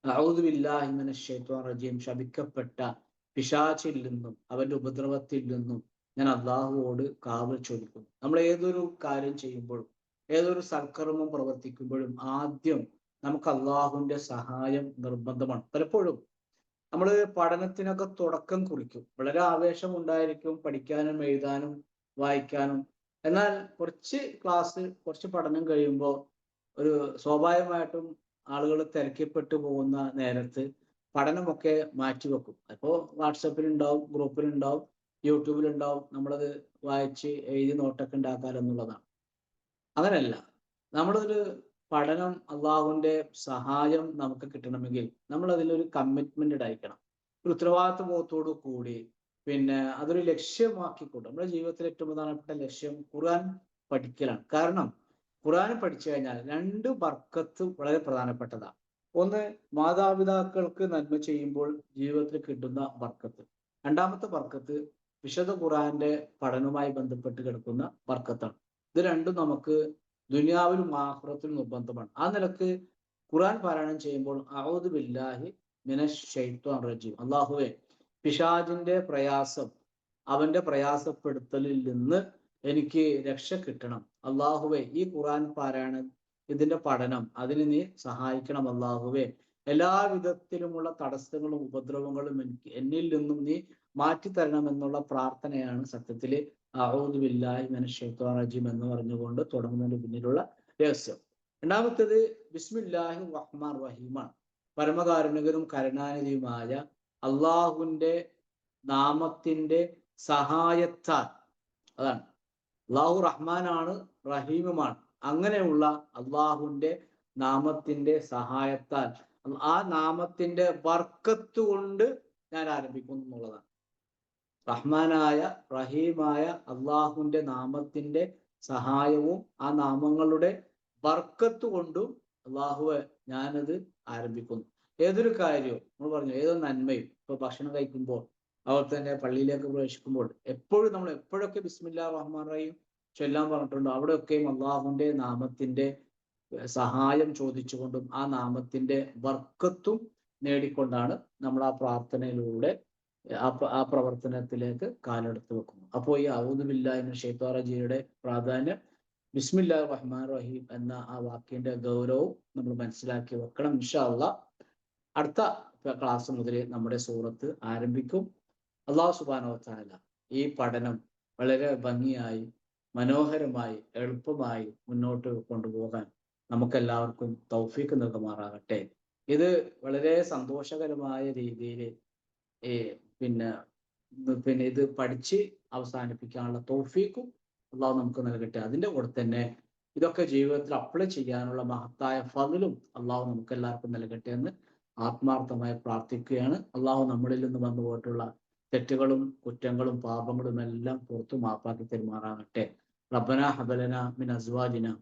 അഊദു ബില്ലാഹി മിനശ് ശൈത്വാനിർ റജീം, ശപിക്കപ്പെട്ട പിശാചിൽ നിന്നും അവന്റെ ഉപദ്രവത്തിൽ നിന്നും ഞാൻ അള്ളാഹുവോട് കാവൽ ചോദിക്കുന്നു. നമ്മൾ ഏതൊരു കാര്യം ചെയ്യുമ്പോഴും ഏതൊരു സൽക്കർമ്മം പ്രവർത്തിക്കുമ്പോഴും ആദ്യം നമുക്ക് അള്ളാഹുവിന്റെ സഹായം നിർബന്ധമാണ്. പലപ്പോഴും നമ്മൾ പഠനത്തിനൊക്കെ തുടക്കം കുറിക്കും, വളരെ ആവേശം ഉണ്ടായിരിക്കും പഠിക്കാനും എഴുതാനും വായിക്കാനും. എന്നാൽ കുറച്ച് പഠനം കഴിയുമ്പോൾ ഒരു സ്വാഭാവികമായിട്ടും ആളുകൾ തിരക്കിപ്പെട്ടു പോകുന്ന നേരത്ത് പഠനമൊക്കെ മാറ്റിവെക്കും. അപ്പോൾ വാട്സപ്പിലുണ്ടാവും, ഗ്രൂപ്പിലുണ്ടാവും, യൂട്യൂബിലുണ്ടാവും, നമ്മളത് വായിച്ച് എഴുതി നോട്ടൊക്കെ ഉണ്ടാക്കാമെന്നുള്ളതാണ്. അങ്ങനെയല്ല, നമ്മളൊരു പഠനം അള്ളാഹുവിന്റെ സഹായം നമുക്ക് കിട്ടണമെങ്കിൽ നമ്മൾ അതിലൊരു കമ്മിറ്റ്മെന്റ് ആയിരിക്കണം, ഒരു ഉത്തരവാദിത്വ ബോധത്തോടു കൂടി. പിന്നെ അതൊരു ലക്ഷ്യമാക്കിക്കൊണ്ട് നമ്മുടെ ജീവിതത്തിലെ ഏറ്റവും പ്രധാനപ്പെട്ട ലക്ഷ്യം ഖുർആൻ പഠിക്കലാണ്. കാരണം ഖുർആൻ പഠിച്ചു കഴിഞ്ഞാൽ 2 ബർക്കത്ത് വളരെ പ്രധാനപ്പെട്ടതാണ്. ഒന്ന്, മാതാപിതാക്കൾക്ക് നന്മ ചെയ്യുമ്പോൾ ജീവിതത്തിൽ കിട്ടുന്ന ബർക്കത്ത്. രണ്ടാമത്തെ ബർക്കത്ത് വിശുദ്ധ ഖുർആന്റെ പഠനവുമായി ബന്ധപ്പെട്ട് കിടക്കുന്ന ബർക്കത്താണ്. ഇത് രണ്ടും നമുക്ക് ദുനിയാവിലും ആഖിറത്തിലും നിർബന്ധമാണ്. ആ നിലക്ക് ഖുർആൻ പാരായണം ചെയ്യുമ്പോൾ അഊദു ബില്ലാഹി മിനശ് ശൈത്വാനിർ റജീം, അല്ലാഹുവേ പിശാചിന്റെ പ്രയാസം, അവന്റെ പ്രയാസപ്പെടുത്തലിൽ നിന്ന് എനിക്ക് രക്ഷ കിട്ടണം അല്ലാഹുവേ. ഈ ഖുർആൻ പാരായണം, ഇതിന്റെ പഠനം, അതിന് നീ സഹായിക്കണം അല്ലാഹുവേ. എല്ലാ വിധത്തിലുമുള്ള തടസ്സങ്ങളും ഉപദ്രവങ്ങളും എന്നിൽ നിന്നും നീ മാറ്റിത്തരണം എന്നുള്ള പ്രാർത്ഥനയാണ് സത്യത്തിൽ അഊദു ബില്ലാഹി മിനശ് ശൈത്വാനിർ റജീം എന്ന് പറഞ്ഞുകൊണ്ട് തുടങ്ങുന്നതിന് പിന്നിലുള്ള രഹസ്യം. രണ്ടാമത്തേത് ബിസ്മില്ലാഹിർ റഹ്മാനിർ റഹീമാണ്. പരമകാരുണികനും കരുണാനിധിയുമായ അള്ളാഹുവിന്റെ നാമത്തിന്റെ സഹായത്താൽ, അതാണ് അള്ളാഹു റഹ്മാനാണ്, റഹീമുമാണ്. അങ്ങനെയുള്ള അള്ളാഹുവിന്റെ നാമത്തിന്റെ സഹായത്താൽ, ആ നാമത്തിന്റെ ബർക്കത്ത് കൊണ്ട് ഞാൻ ആരംഭിക്കുന്നു എന്നുള്ളതാണ്. റഹ്മാനായ റഹീമായ അള്ളാഹുവിന്റെ നാമത്തിന്റെ സഹായവും ആ നാമങ്ങളുടെ ബർക്കത്ത് കൊണ്ടും അള്ളാഹുവെ ഞാനത് ആരംഭിക്കുന്നു. ഏതൊരു കാര്യവും നമ്മൾ പറഞ്ഞു, ഏതൊരു നന്മയും, ഇപ്പൊ ഭക്ഷണം കഴിക്കുമ്പോൾ, അതുപോലെ തന്നെ പള്ളിയിലേക്ക് പ്രവേശിക്കുമ്പോൾ എപ്പോഴും നമ്മൾ എപ്പോഴൊക്കെ ബിസ്മില്ലാഹിർ റഹ്മാനിർ റഹീം ചൊല്ലാൻ പറഞ്ഞിട്ടുണ്ടോ അവിടെയൊക്കെയും അള്ളാഹുവിന്റെ നാമത്തിന്റെ സഹായം ചോദിച്ചുകൊണ്ടും ആ നാമത്തിന്റെ ബർക്കത്തും നേടിക്കൊണ്ടാണ് നമ്മൾ ആ പ്രാർത്ഥനയിലൂടെ ആ പ്രവർത്തനത്തിലേക്ക് കാലെടുത്ത് വെക്കുന്നു. അപ്പോൾ ഈ അഊദു ബില്ലാഹി മിനശ് ശൈത്വാനിർ റജീമിന്റെ പ്രാധാന്യം, ബിസ്മില്ലാഹിർ റഹ്മാനിർ റഹീം എന്ന ആ വാക്കിന്റെ ഗൗരവവും നമ്മൾ മനസ്സിലാക്കി വെക്കണം. ഇൻഷാ അല്ലാഹ് അടുത്ത ക്ലാസ് മുതൽ നമ്മുടെ സൂറത്ത് ആരംഭിക്കും. അല്ലാഹു സുബ്ഹാനഹു വ തആല ഈ പഠനം വളരെ ഭംഗിയായി, മനോഹരമായി, എളുപ്പമായി മുന്നോട്ട് കൊണ്ടുപോകാൻ നമുക്കെല്ലാവർക്കും തൗഫീഖ് നൽകുമാറാകട്ടെ. ഇത് വളരെ സന്തോഷകരമായ രീതിയിൽ പിന്നെ ഇത് പഠിച്ച് അവസാനിപ്പിക്കാനുള്ള തൗഫീഖും അള്ളാഹു നമുക്ക് നൽകട്ടെ. അതിൻ്റെ കൂടെ തന്നെ ഇതൊക്കെ ജീവിതത്തിൽ അപ്ലൈ ചെയ്യാനുള്ള മഹത്തായ ഫദ്ലും അള്ളാഹു നമുക്ക് എല്ലാവർക്കും നൽകട്ടെ എന്ന് ആത്മാർത്ഥമായി പ്രാർത്ഥിക്കുകയാണ്. അള്ളാഹു നമ്മളിൽ നിന്ന് വന്നു പോയിട്ടുള്ള തെറ്റുകളും കുറ്റങ്ങളും പാപങ്ങളും എല്ലാം പുറത്തു മാപ്പാക്കി തെരുമാറാകട്ടെ. റബ്ബനാ ഹബലനാ മിൻ അസ്വാജിനാ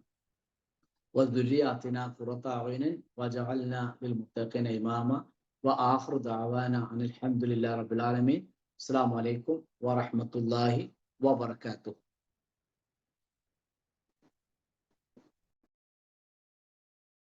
വദുരിയാതിനാ ഖുറത അഅ്യുനിൻ വജഅൽനാ ലിൽ മുത്തഖീന ഇമാമ വആഖിറു ദഅവാനാ അനിൽ ഹംദുലില്ലാഹി റബ്ബിൽ ആലമീൻ. അസ്സലാമു അലൈക്കും വറഹ്മത്തുള്ളാഹി വബറകാതുഹു.